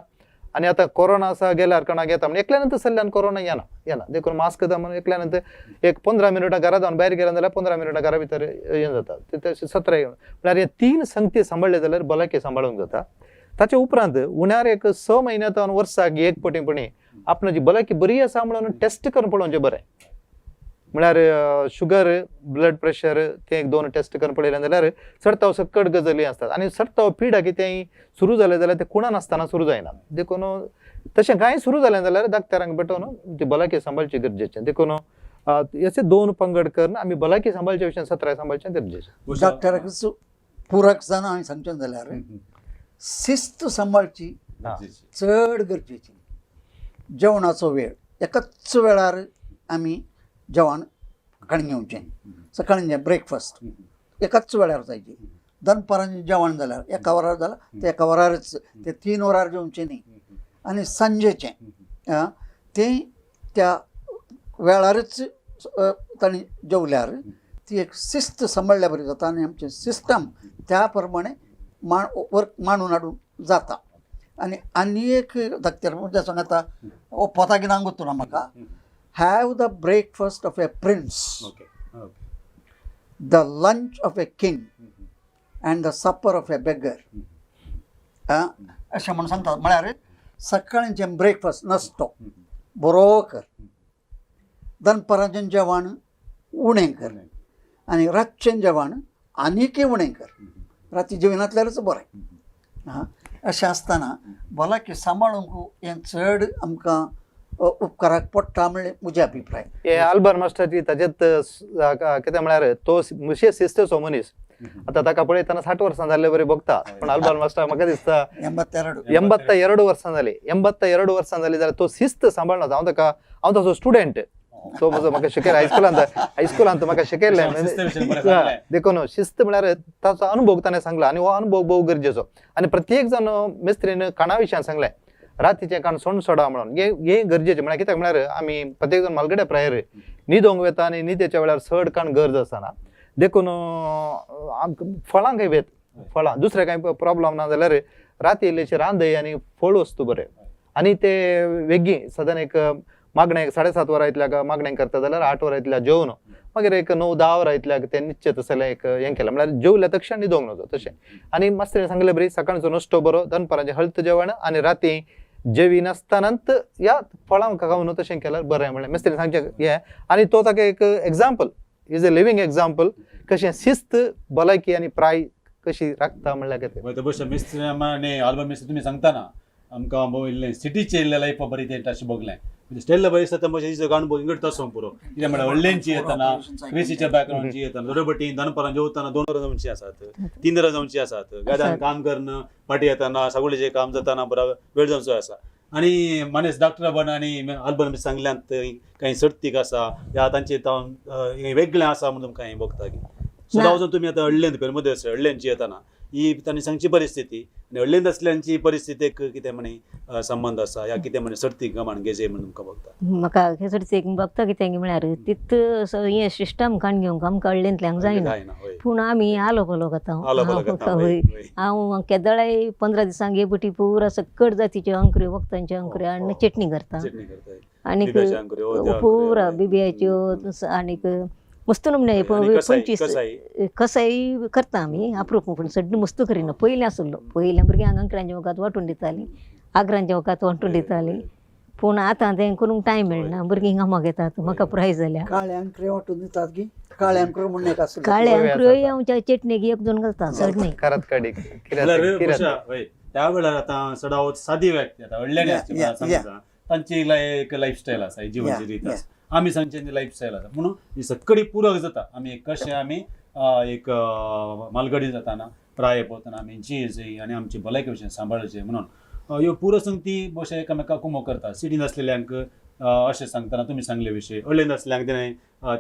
आनी आतां कोरोना आसा गेल्यार कोणाक येता म्हणजे एकल्यानंतर चल्ल्यान कोरोना येना. देखून मास्क घाल म्हणून एकल्यानंतर एक 15 मिनटां घरा जावन भायर गेले जाल्यार 15 मिनटां घरा भितर हें जाता. ते 17 म्हळ्यार हे 3 संगती सांबाळ्ळे जाल्यार भलायकी सांबाळूंक जाता. ताचे उपरांत उण्यार एक 6 म्हयन्यांत वर्साक एक पटीपणी आपणाची भलायकी बरी आसा म्हणून टेस्ट करून पळोवचें बरें. म्हळ्यार शुगर, ब्लड प्रेशर ते 1-2 टेस्ट करून पळयले जाल्यार चडताव सकट गजाली आसतात. आनी चडताव पिडा कितेंय सुरू जालें जाल्यार ते कुणान आसतना सुरू जायना. देखून तशें कांय सुरू जालें जाल्यार दाक्तरांक भेटोवन ती भलायकी सांबाळची गरजेचें. देखून अशे 2 पंगड करून आमी भलायकी सांबाळचे विशयान सत्राय सांबाळचें गरजेचें. डॉक्टराक पूरक जावन हांवें सांगचें जाल्यार शिस्त सांबाळची चड गरजेची. जेवणाचो वेळ एकाच वेळार आमी जेवण सकाळीं घेवचें. सकाळीं ब्रेकफास्ट एकाच वेळार जायची. दनपारांचें जेवण जाल्यार एका वरार जाल्यार ते एका वरारच, ते 3 वरार जेवचें न्ही. आनी सांजेचें तें त्या वेळारच तांणी जेवल्यार ती एक शिस्त सांबाळ्ळ्या बरी जाता आनी आमचें सिस्टम त्या प्रमाणे मांडून हाडूंक जाता. आनी एक धाकटेर म्हणजे सांगता पोता कितें सांगूत ना म्हाका. Have the breakfast of a prince, the lunch of a king, and the supper of a beggar. अशें म्हणून सांगतात. म्हळ्यार सकाळींचें ब्रेकफास्ट नास्तो बरो कर, दनपाराचें जेवण उणें कर, आनी रातचें जेवण आनीकय उणें कर. राती जेवनातल्यारच बरें. अशें आसतना भलायकी सांबाळूंक हें चड आमकां उपकाराक पडटा म्हणलें म्हजे अभिप्राय. हे आल्बर मास्टराची ताजेत कितें म्हळ्यार तो मुशे शिस्तेचो मनीस. आतां ताका पळयतना 60 वर्सां जाल्ले बरे भोगता. पूण आल्बर मास्टर म्हाका दिसता 82 वर्सां जाली. 82 वर्सां जाली जाल्यार तो शिस्त सांबाळना. हांव ताचो स्टुडंट. तो म्हाका शिकयला हायस्कुलांत म्हाका शिकयलें. देखून शिस्त म्हळ्यार ताचो अनुभव ताणें सांगला आनी हो अनुभव भोव गरजेचो. आनी प्रत्येक जण मेस्त्रीन खाणा विशयान सांगलें रातीचें खाण सोंड सोडा म्हणून. हे गरजेचें म्हळ्यार कित्याक म्हळ्यार आमी प्रत्येक जण मालगड्या प्रायर न्हिदोंक वता आनी न्हिदेच्या वेळार चड खाण गरज आसना. देखून फळांकय वेत. फळां दुसरें कांय प्रॉब्लम ना जाल्यार राती इल्लेशें रांदय आनी फळ वस्तू बरें. आनी ते वेगळी सादारण एक मागणें 7:30 वरां इतल्याक मागणें करता जाल्यार 8 वरां इतल्या जेवण मागीर एक 9-10 वरां इतल्याक ते निश्चित तसलें एक हें केलें म्हळ्यार जेवल्या तक्षण न्हिदोंक नजो तशें. आनी मास्तरीन सांगलें बरी सकाळचो नाश्तो बरो, दनपाराचें हळद जेवण आनी राती जेवी नासतानाच या फळां खावन तशें केल्यार बरें म्हणलें मेस्त्रीन सांगचें हें. आनी तो ताका एक example is a living example कशें शिस्त भलायकी आनी प्राय कशी राखता म्हणल्यार कितें. तशें मिस्त्री आनी आल्बर मिस्त्री तुमी सांगतना आमकां सिटीचे लायफ बरी तें अशें भोगलें. स्टेला बरी आसता म्हजे अनुभव इंगड तसो पुरो. कित्याक म्हळ्यार व्हडल्यांची येतना क्रिसीच्या बॅकग्राउंडची येतना दोन बटीन दनपारां जेवतना 2 वरां जावची आसात, 3 वरां जावची आसात. गाड्यान काम करणं फाटी येतना सगळें काम जाताना बरो वेळ जावचो आसा. आनी मनीस डॉक्टरा बन आनी आल्बर सांगल्यांत कांय सर्तीक आसा या तांचे वेगळें आसा म्हणून तुमकां हें भोगता की सुद्दां वचून तुमी आतां हडल्यांत पळय मदें हडल्यांची येतना ही तांणी सांगची परिस्थिती आनी हडल्यांत असल्यांची परिस्थितीक कितें म्हणे संबंध आसा या कितें म्हणे सर्तीक गमाण गेजे म्हणून तुमकां भोगता. म्हाका हे सर्तीक भोगता कितें म्हळ्यार तित हें सिस्टम काण घेवंक आमकां हडल्यांतल्यांक जायना. पूण आमी आलो पलो खाता. हांव केदळाय 15 दिसांक हे बटी पुरा सकट जातीचे अंकऱ्यो वखदांचे अंकऱ्यो आनी चटणी करता. आनीक पुरा बिब्याच्यो आनीक मस्त नमणे 25 कसाय करता आमी आप्रूप. पूण सड्ड मस्त करिना. पयलीं आसलो पयल्या भुरग्यांक अंकऱ्यांच्या वखद वांटून दितालीं, आग्रांच्या वखद वांटून दितालीं. पूण आतां तें करूंक टायम मेळना. भुरगीं कामाक येतात. म्हाका प्रायज जाल्या काळे अंकरे वांटून दितात की काळे अंकरे म्हणून एक आसता. काळे अंकऱ्योय हांव चटणेक 1-2 घालता चडणी. त्या वेळार आतां सदां सादी व्यक्ती आतां व्हडल्यानी तांची एक लायफस्टायल आसा, जिवनाची रीत आसा. आमी सांगचे लायफस्टायल आसा म्हणून ही सगळी पुरक जाता. आमी कशें आमी एक मालगडी जाताना प्राय पोवतना आमी जियेची आनी आमची भलायकी भशेन सांबाळचें म्हणून ह्यो पुरो संगती अशें एकामेकाक कुमो करता. सिटीन आसलेल्यांक अशें सांगतना तुमी सांगले विशय अळ्ळेंद आसल्यांक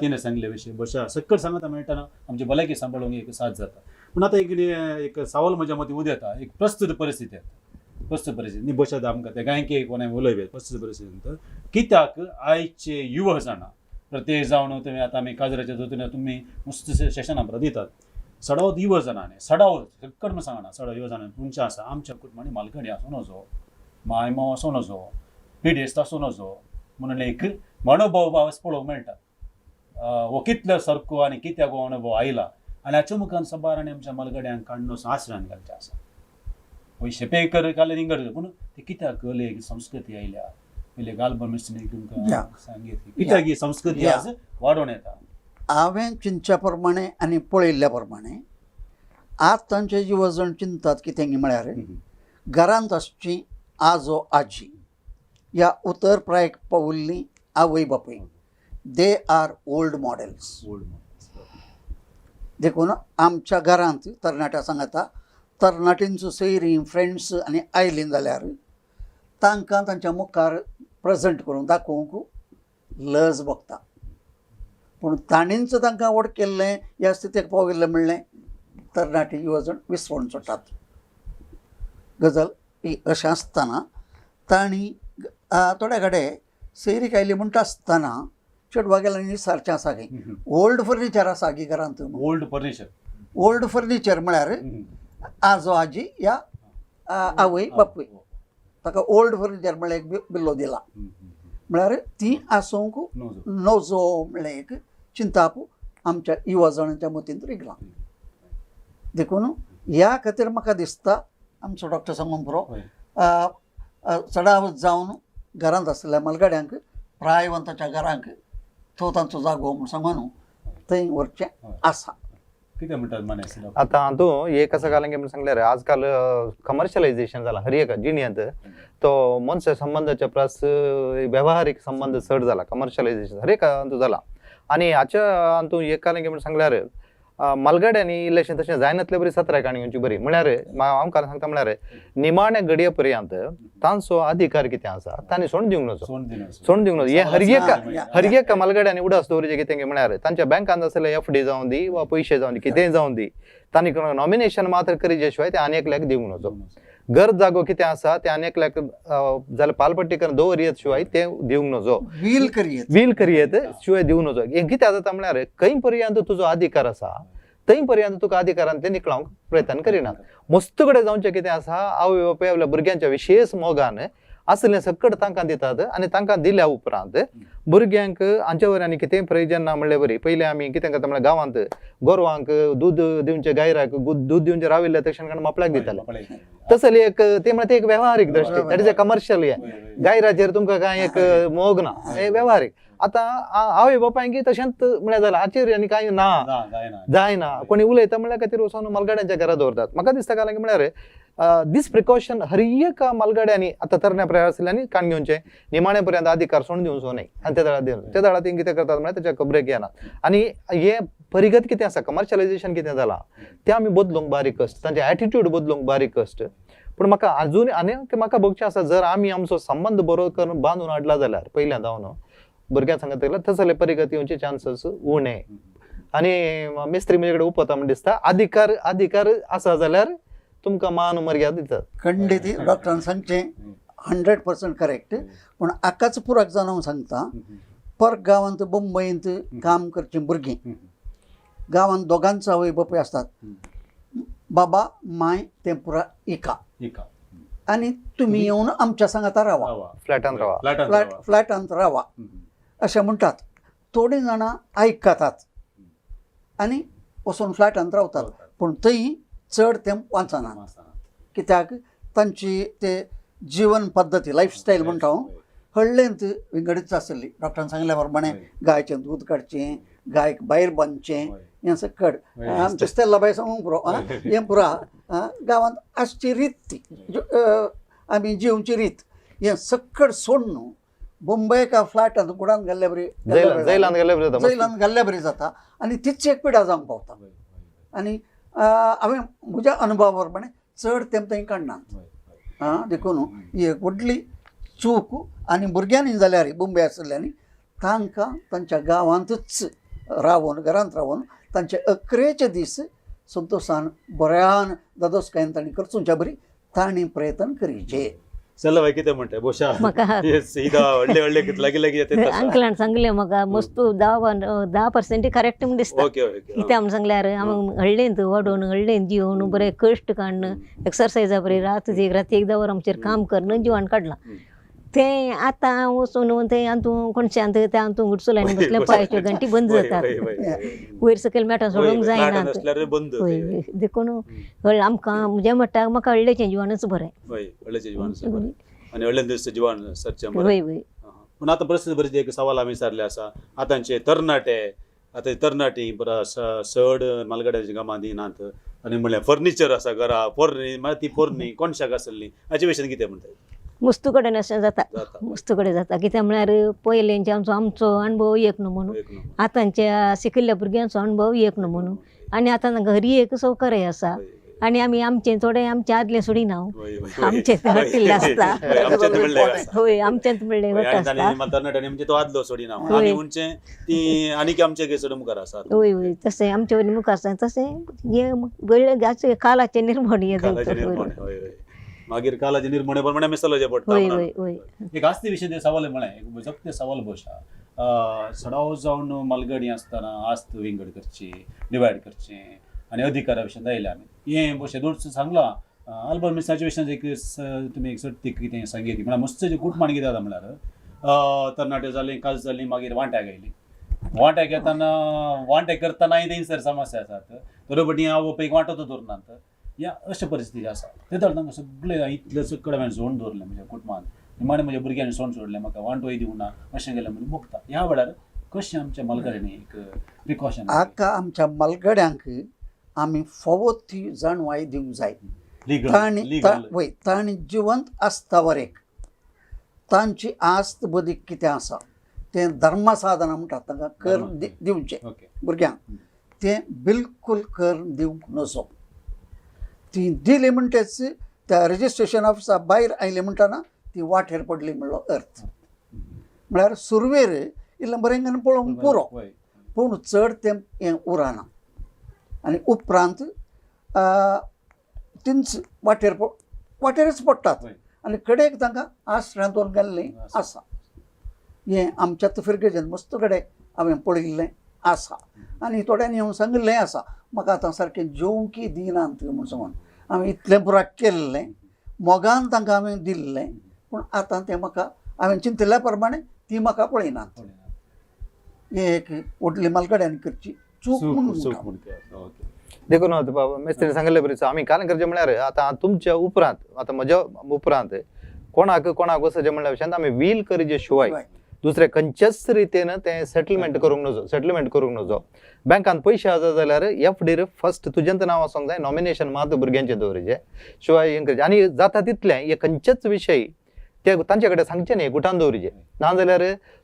तिणें सांगले विशय बशा सकट सांगता मेळटना आमची भलायकी सांबाळूंक एक साथ जाता. पूण आतां एक सवाल म्हज्या मतीं उदें येता. एक प्रस्तुत परिस्थिती येता. प्रस्तुत परिस्थिती न्ही बशा आमकां ते गायके कोणें उलयले प्रस्तुत परिस्थिती कित्याक आयचे युवक जाणां प्रत्येक जावन तुमी आतां आमी काजराच्या जोतून तुमी मस्त सेशनां दितात. सडावत युवक जाणांनी सडावत सकट म्हण सांगना सडाव युवक जाणांनी तुमचें आसा आमच्या कुटुंबांनी मालकणी आसूं नजो माय माव आसूं नजो पिडेस्त आसूं नजो म्हणून एक अनुभव भास पळोवंक मेळटा. हो कितलो सारको आनी कित्याक हो अनुभव आयला आनी हाच्या मुखार सबार आनी आमच्या मलगड्यांक काडून आश्रयान घालचें आसा. पयशे पे कर काले निंगर पूण ते कित्याक कले संस्कृती आयल्या पयले गालबन मिस्त्री तुमकां सांगितली कित्याक ही संस्कृती आज वाडोवन येता. हांवें चिंतच्या प्रमाणे आनी पळयल्ल्या प्रमाणे आज तांचे युवजण चिंतात कितें म्हळ्यार घरांत आसची आजो आजी ह्या उतरप्रायेक पावुल्लीं आवय बापूय दे आर ओल्ड मॉडेल्स. देखून आमच्या घरांत तरणाट्या सांगता तरणाटींचो सैरीं फ्रेंड्स आनी आयलीं जाल्यार तांकां तांच्या मुखार प्रेझेंट करून दाखोवंक लज भोगता. पूण तांणीच तांकां आवड केल्लें ह्या स्थितीक पाविल्लें म्हणलें तरणाटी युवजण विसवून सुटतात. गजाल ही अशें आसतना तांणी थोड्या कडेन सैरीक आयली म्हणटा आसतना चेडवा गेल्यार विचारचें आसा गे ओल्ड फर्निचर आसा गी घरांत. ओल्ड फर्निचर म्हळ्यार आजो आजी या आवय बापूय ताका ओल्ड फर्निचर म्हळ्यार एक बिल्लो दिला म्हळ्यार ती आसूंक नजो म्हणल्यार एक चिंताप आमच्या युवजणांच्या मतींत रिगला. देखून ह्या खातीर म्हाका दिसता आमचो डॉक्टर सांगून पुरो चडावत जावन घरांत आसलेल्या मलगड्यांक प्रायवंताच्या घरांक तो तांचो जागो म्हूण सांगून थंय व्हरचें आसा. कितें म्हणटात माने आता हातूं एक असं घालें म्हणून सांगल्यार आजकाल कमर्शियलायझेशन जाला हर एक जिणेंत तो मनशां संबंधाचे प्लस वेव्हारीक संबंध चड जाला कमर्शियलायझेशन हर एक हातूं जाला. आनी हाच्या हातूं एक घालें म्हणून सांगल्यार मलगड्यांनी इल्लेशें तशें जायनातले बरी 17 काणयोंची बरी म्हळ्यार आमकां सांगता म्हळ्यार निमाण्या घडये पर्यंत तांचो अधिकार कितें आसा तांणी सोडून दिवंक नजो सोडून दिवंक नजो. हे हर एक मलगड्यांनी उडास दवरचें कितें म्हळ्यार तांच्या बँकांत आसलेले FD जावं दी वा पयशे जावं दी कितेंय जावं दी तांणी नॉमिनेशन मात्र करीचे शिवाय ते आनी एकल्याक दिवंक नजो. घर जागो कितें आसा ते आनी एकल्याक जाल्यार पालपट्टी करून दवरयत शिवाय ते दिवंक नजो. वील करियेत शिवाय दिवंक नजो. हें कितें जाता म्हळ्यार खंय पर्यंत तुजो अधिकार आसा थंय पर्यंत तुका अधिकारान ते निकळावंक प्रयत्न करिनात. मस्त कडेन जावचें कितें आसा आवय बापूय आपल्या भुरग्यांच्या विशेष मोगान असलें सकट तांकां दितात आनी तांकां दिल्या उपरांत भुरग्यांक हांच्या वयल्यान कितेंय प्रयोजन ना म्हणलें बरी. पयलीं आमी कितें करता म्हळ्यार गांवांत गोरवांक दूद दिवचे गायराक दूद दिवचे राविल्ल्या तशें करून मापल्याक दिताले. तसली एक ते म्हळ्यार ते एक वेव्हारीक दृश्टी दॅट इज अ कमर्शियल हे. गायराचेर तुमकां कांय एक मोग ना हे वेव्हारीक. आतां आवय बापायक तशेंच म्हळ्यार जालां हाचेर आनी कांय ना जायना. कोणी उलयता म्हळ्यार खातीर वचून मलगड्यांच्या घरा दवरतात. म्हाका दिसता काय म्हळ्यार दीस प्रिकॉशन हर एक मलगड्यांनी आतां तरण्या प्राय आसलेल्यांनी काण घेवचें निमाणे पर्यंत अधिकार सोडून दिवचो न्हय आनी त्या दाळा ती कितें करतात म्हळ्यार तेच्या खबरेक येनात. आनी हे परिगत कितें आसा कमर्शियलायझेशन कितें जालां तें आमी बदलूंक बारीक कश्ट तांचे एटिट्यूड बदलूंक बारीक कश्ट. पूण म्हाका आजून आनी म्हाका बघचें आसा जर आमी आमचो संबंध बरो करून बांदून हाडला जाल्यार पयल्या जावन भुरग्यांक सांगता गेल्यार तसले परिगत येवचे चान्सेस उणे. आनी मेस्त्री म्हजे कडेन उपता म्हण दिसता अधिकार आसा जाल्यार तुमकां मान मर्यादा दितात. खंडीत डॉक्टरान सांगचें 100% करेक्ट. पूण आकाच पुराक जावन हांव सांगता पर गांवांत मुंबईंत काम करचीं भुरगीं गांवांत दोगांचो आवय बापूय आसतात बाबा माय तें पुरा एका आनी तुमी येवन आमच्या सांगाता रावा फ्लॅटांत रावा अशें म्हणटात. थोडीं जाणां आयकतात आनी वचून फ्लॅटांत रावतात पूण थंय चड तें वाचनात कित्याक तांची ते जीवन पद्दती लायफस्टायल म्हणटा हांव हळ्ळेंत विंगडीत आसली. डॉक्टरान सांगल्या प्रमाणे गायचें दूद काडचें गायक भायर बांदचें हें सकट आमचे स्टेल्लाबाई सांगूंक पुरो हें पुरा गांवांत आसची रीत ती आमी जिवची रीत हें सकट सोडून मुंबयका फ्लॅटांत कुडान घाल्ल्या बरी जैलांत घाल्ल्या बरी जाता आनी तीच एक पिडा जावंक पावता. आनी हांवें म्हज्या अनुभवा प्रमाणे चड तें थंय काडनात. देखून ही एक व्हडली चूक आनी भुरग्यांनी जाल्यार बुंबे आशिल्ल्यांनी तांकां तांच्या गांवांतच रावून घरांत रावून तांचे अकरेचे दीस संतोशान बऱ्यान दादोसकायेन तांणी करचुच्या बरी तांणी प्रयत्न करीचे. चला भाई कितें म्हणटा बोशा म्हाका सीधा व्हडले व्हडले लागीं लागीं येता तशें. अंकलान सांगलें म्हाका मस्त 10% करेक्ट म्हण दिसता. ओके ओके कित्याक म्हण सांगल्यार आमी हळडेंत ओडोन हळडेंत जिवन बरें कश्ट काडन एक्सरसायजा बरी रात एकदा वर आमचेर काम करन जिवन काडलां. तें आतां वचून तें हातूं कोणशांत त्या हातूं गुडसुलांनी बसले पांयाच्यो घंटी बंद जातात. वयर सकयल मेटां सोडूंक जायना. बंद हय देखून आमकां जें म्हणटा म्हाका हळडेचें जिवनच बरें. व्हडलेचें जिवान आनी व्हडले दिसचें जिवान सरचें वय वय. पूण आतां परिस्थिती बरी एक सवाल आमी विचारले आसा. आतांचे तरणाटे आतां तरणाटी चड मालगाड्याच्या गांवांत दिनात आनी म्हणल्यार फर्निचर आसा घरा पोरणी म्हळ्यार ती पोरणी कोणशाक आसली हाचे विशयान कितें म्हणटा? मस्तू कडेन अशें जाता. मस्तू कडेन जाता कित्याक म्हळ्यार पयलेंचे आमचो अणभव एक नमुनो, आतांच्या शिकिल्ल्या भुरग्यांचो अणभव एक नमुनो आनी आतां घरी एक सौकर्य आसा आनी आमी आमचें थोडें आमचें आदलें सोडिना. आमचें हटिल्लें आसता. हय आमचेंच म्हणलें घट आसता. तरणाट्यांनी म्हणजे तो आदलो सोडिना आमी म्हणजे ती आनीक आमचे घेसड मुखार आसा. हय हय तशें आमचे वयल्यान मुखार आसा. तशें हें वेगळे कालाचें निर्माण मागीर कालाचे निर्मणे प्रमाणे मिसळचे पडटा. हय हय हय. एक आस्ते विशय सवाल म्हळ्यार एक जगते सवाल बोशा सडाव जावन मालगाडी आसतना आस्त विंगड करची डिवायड करचे आनी अधिकारा विशयान आयले आमी हें बोशे दोन सांगलां. आल्बर्ट मिसाच्या विशयान एक तुमी एक सट्टीक कितें सांगितली म्हळ्यार मस्तशें कुटमाण कितें जाता म्हळ्यार तरणाटे जालीं काज जालीं मागीर वांट्याक आयलीं. वांट्याक येताना वांटे करतानाय तेंसर समस्या आसात. बरोबर आवप एक वांटो दवरनात या अशा परिस्थिती आसा. ते तर तांकां सगळे इतले चड हांवें जोड दवरलें म्हज्या कुटुंबान निमाणे म्हज्या भुरग्यांनी सोंड सोडलें म्हाका वांटोय दिवना अशें गेलें म्हणजे बगता. ह्या वेळार कशें आमच्या मालगाड्यांनी एक प्रिकॉशन हाका आमच्या मालगाड्यांक आमी फोव ती जाणवाय दिवंक जाय. तांणी जिवंत आसता वरेक तांची आस्त बदीक कितें आसा तें धर्मसाधना म्हणटात तांकां कर दिवचें. भुरग्यांक तें बिलकूल कर दिवंक नजो. ती दिली म्हणटेच त्या रजिस्ट्रेशन ऑफिसा भायर आयली म्हणटना ती वाटेर पडली म्हणलो अर्थ. म्हळ्यार सुरवेर इल्लें बरेंगेन पळोवंक पुरो पूण चड तें हें उरना आनी उपरांत तिंच वाटेरच पडटात आनी कडेक तांकां आश्रयांतून गेल्लीं आसा. हें आमच्या फिरगेजेन मस्त कडेन हांवें पळयल्लें आसा आनी थोड्यांनी हांव सांगिल्लें आसा म्हाका आतां सारकें जेवंकी दिनात म्हूण सांगून हांवें इतलें पुराक केल्लें मोगान तांकां हांवें दिल्लें पूण आतां तें म्हाका हांवें चिंतिल्ल्या प्रमाणे ती म्हाका पळयनात. हें एक व्हडली मालगाड्यांनी करची चूक म्हणून देखून मेस्त्रीन सांगिल्ले बरें आमी काल करचें म्हळ्यार आतां तुमच्या उपरांत आतां म्हज्या उपरांत कोणाक वचचें म्हणल्या विशयान आमी वील करचे शिवाय दुसरे खंयच्याच रितीन तें सेटलमेंट करूंक नजो. बँकान पयशे आसा जाल्यार एफडीर फर्स्ट तुजेंत नांव आसूंक जाय. नॉमिनेशन मात भुरग्यांचें दवरचें शिवाय हें करचें आनी जाता तितलें हे खंयचेच विशय ते तांचे कडेन सांगचें न्ही गुटान दवरचें नाजाल्यार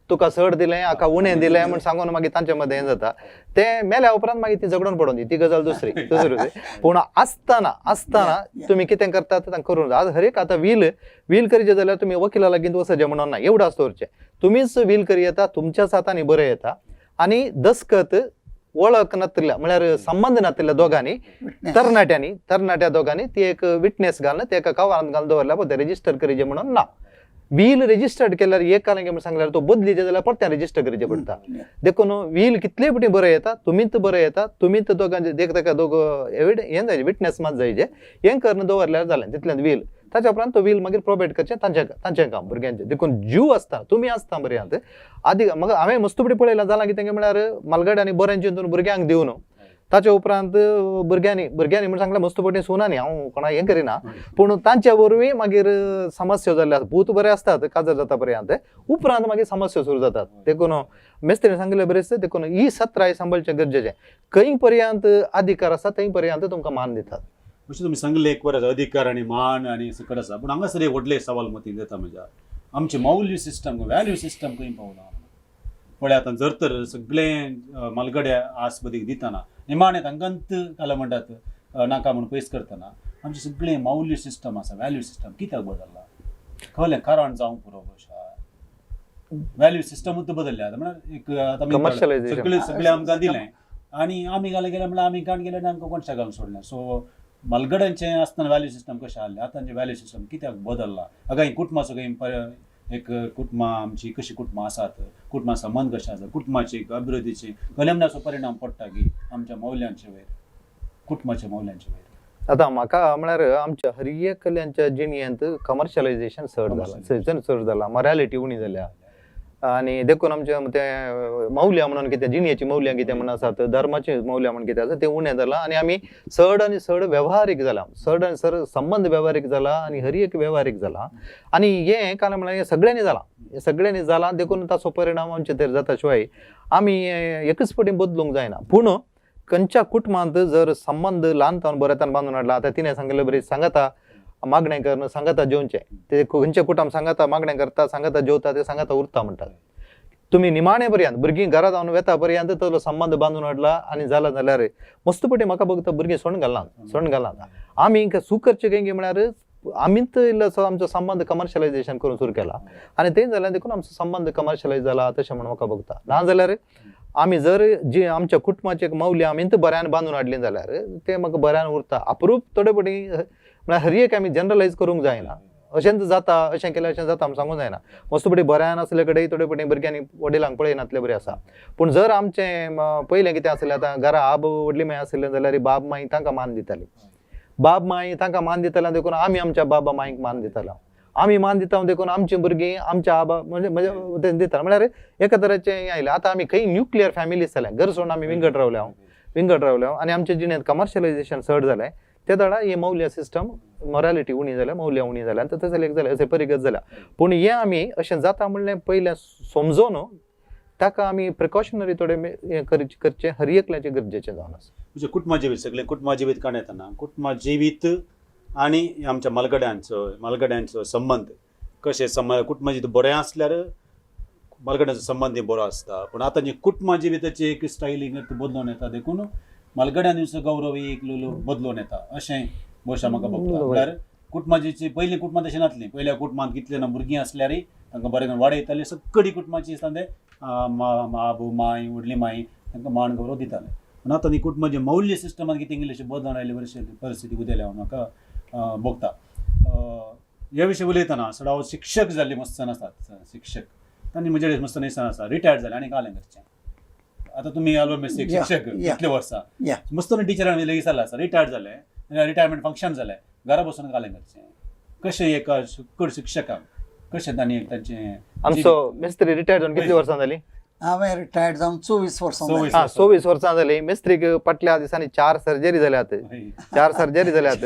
तुका चड दिलें हाका उणें दिलें म्हूण सांगून मागीर तांचे मदें हें जाता. तें मेल्या उपरांत मागीर ती झगडून पडोवन दी ती गजाल दुसरी. पूण आसतना तुमी कितें करतात तांकां करूंक जाय. आज हर एक आतां वील करचें जाल्यार तुमी वकिला लागीं वचचें म्हणून ना. एवढाच दवरचें तुमीच वील करी येता तुमच्याच हातांनी बरें येता आनी दस्खत वळख नातिल्ल्या म्हळ्यार संबंध नातिल्ल्या दोगांनी तरणाट्या दोगांनी ती एक विटनेस घालून ते एका कवरांत घालून दवरल्या पळय ते रजिस्टर करचें म्हणून ना. वील रजिस्टर्ड केल्यार एक कालांगे म्हणून सांगल्यार तो बदलीचे जाल्यार परत्या रजिस्टर करचें पडटा. देखून वील कितले पटी बरें येता तुमीच बरें येता तुमीच दोगांचे ताका दोग हें जायचे विटनेस मात जायचे हें करून दवरल्यार जालें तितल्यान वील. ताच्या उपरांत तो वील मागीर प्रोबेट करचें तांचें काम भुरग्यांचें. देखून जीव आसता तुमी आसता बरें आहात आदी म्हाका हांवें मस्तपडी पळयलां जालां कितें म्हळ्यार मालगाड्यांनी बरें चिंतून भुरग्यांक दिवन ताच्या उपरांत भुरग्यांनी म्हूण सांगल्यार मस्तपटी सुनानी हांव कोणाक हें करिना पूण तांच्या वरवीं मागीर समस्या जाल्ले आसा. भूत बरें आसतात काजर जाता पर्यंत उपरांत मागीर समस्या सुरू जातात. देखून मेस्त्रीन सांगिल्लें बरेंच देखून ही सत्राय सांबाळचें गरजेचें. खंय पर्यंत अधिकार आसा थंय पर्यंत तुमकां मान दितात. अशें तुमी सांगलें एक बरें अधिकार आनी मान आनी सकट आसा पूण हांगासर एक व्हडले सवाल मतीन येता म्हज्या आमचें मौल्य सिस्टम वॅल्यू सिस्टम खंय पावना. पळय आतां जर तर सगळें मालगाड्या आसपदीक दितना निमाणे तांकांत घाला म्हणटात नाका म्हणून पयस करतना आमचें सगळें मौल्य सिस्टम आसा वॅल्यू सिस्टम कित्याक बदलला? कळलें कारण जावंक पुरो कशा व्हॅल्यू सिस्टमूच बदलल्या म्हळ्यार एक आतां आमी Commercialization. सगळे आमकां दिलें आनी आमी घालें गेले म्हळ्यार आमी काण गेले आनी आमकां कोणशा घालून सोडलें. सो मालगड्यांचें आसतना व्हॅल्यू सिस्टम कशें आहलें आतांचें व्हॅल्यू सिस्टम कित्याक बदलला. हाका ही कुटुंबाचो एक कुटुंबां आमची कशी कुटुंबां आसात, कुटुंबां संबंद कशे आसात, कुटुंबाची अभिवृद्धीची कलमनाचो परिणाम पडटा की आमच्या मौल्यांचे वयर, कुटुंबाच्या मौल्यांचे वयर. आता म्हाका म्हळ्यार आमच्या हरिय कल्यांच्या जिणयेंत कमर्शलायझेशन चड जाला, मॉरॅलिटी उणी जाल्या आनी देखून आमचे ते मौल्य म्हणून कितें जिणयेची मौल्य कितें म्हणून आसात, धर्माचे मौल्य म्हणून कितें आसा तें उणें जालां आनी आमी चड आनी चड वेव्हारीक जाला, चड आनी चड संबंध वेव्हारीक जाला आनी हरियक वेव्हारीक जाला. आनी हें कारण म्हळ्यार हे सगळ्यांनी जाला देखून ताचो परिणाम आमचे तर जाता शिवाय आमी एकच पटीन बदलूंक जायना. पूण खंयच्या कुटुंबांत जर संबंध ल्हानपण बरेतन बांदून हाडला, आतां तिणें सांगलें बरें सांगाता मागणें करणं सांगाता जेवचें, ते खंयचे कुटुंब सांगाता मागणें करता, सांगाता जेवता, ते सांगाता उरता म्हणटात. तुमी निमाणे पर्यंत भुरगीं घरा जावन वेता पर्यंत तो संबंध बांदून हाडला आनी जाला जाल्यार मस्त पटी म्हाका बघता भुरगीं सोण घालनात. आमी सूख करचें काय म्हळ्यार आमीच इल्लोसो आमचो संबंध कमर्शलायझेशन करून सुरू केला आनी तें जाल्यार देखून आमचो संबंध कमर्शलायज जाला तशें म्हणून म्हाका बघता. ना जाल्यार आमी जर जी आमच्या कुटुंबाचें एक मौल्य आमीच बऱ्यान बांदून हाडलीं जाल्यार तें म्हाका बऱ्यान उरता. अप्रूप थोडे पटी म्हळ्यार हर एक आमी जनरलायज करूंक जायना. अशेंच जाता, अशें केलें अशें जाता आमी सांगूंक जायना. मस्त पटी बऱ्यान आसले कडेन थोडे पटी भुरग्यांनी वडिलांक पळयनातले बरें आसा. पूण जर आमचें पयलें कितें आसलें, आतां घरा आब व्हडली माय आसलें जाल्यार बाब माई तांकां मान दिताली. बाब माई तांकां मान दितालें देखून आमी आमच्या बाबा माईक मान दितालो. आमी मान दिता देखून आमची भुरगीं आमच्या आबा म्हणजे दिता. म्हळ्यार एका तरेचें हें आयलें. आतां आमी खंय न्युक्लियर फॅमिलीज जाल्या, घर सोडून आमी विंगड रावल्या आनी आमच्या जिणेंत कमर्शलायझेशन चड जालें. ते दडा हे मौल्य सिस्टम मॉरॅलिटी उणी जाल्या, मौल्य उणी जाल्या आनी तशें एक जालें अशें परिगत जाल्या. पूण हें आमी अशें जाता म्हणलें पयलें समजोवन ताका आमी प्रिकॉशनरी थोडे हें करचें हर एकल्याचें गरजेचें जावन आसा. म्हणजे कुटुंबा जिवीत सगळें कुटुंबा जिवीत काण येतना कुटुंबा जिवीत आनी आमच्या मालगड्यांचो संबंध कशें कुटुंबा जिवीत बरें आसल्यार मालगड्यांचो संबंद बरो आसता. पूण आतां जी कुटुंबा जिविताची एक स्टायलिंग बदलून येता देखून मालगड्यांचो गौरव एक बदलून येता अशें भशा म्हाका बघता. म्हळ्यार कुटुंबाची पयलीं कुटुंबां तशीं नासलीं. पयल्या कुटुंबांत कितले ना भुरगीं आसल्यार तांकां बरें वाडयतालीं. सगळीं कुटुंबाची आसता ते माबू माय व्हडली माय तांकां मान गौरव दिताले. पूण आतां न्ही कुटुंबाचें मौल्य सिस्टमांत कितें इंग्लीश बदलून आयले बरें परिस्थिती उदेल्या हांव म्हाका बघता. ह्या विशीं उलयतना सड हांव शिक्षक जाल्ले मस्तान आसात. शिक्षक तांणी म्हजे मस्तान दिसतना आसा रिटायर्ड जाले आनी कालें करचें. आतां तुमी शिक्षक कितले वर्सां मस्तान टिचरान लेगीत जाल्ले आसा. रिटायर्ड जाले, रिटायरमेंट फंक्शन जालें, घरा बसून कालें करचें. कशें एका शिक्षकाक कशें तांणी तांचें आमचो मेस्त्री रिटायर्ड जावन कितली वर्सां जालीं? हांवें रिटायर्ड जावन 24 वर्सां 24 वर्सां जालीं. मेस्त्रीक फाटल्या दिसांनी 4 सर्जरी जाल्यात. 4 सर्जरी जाल्यात.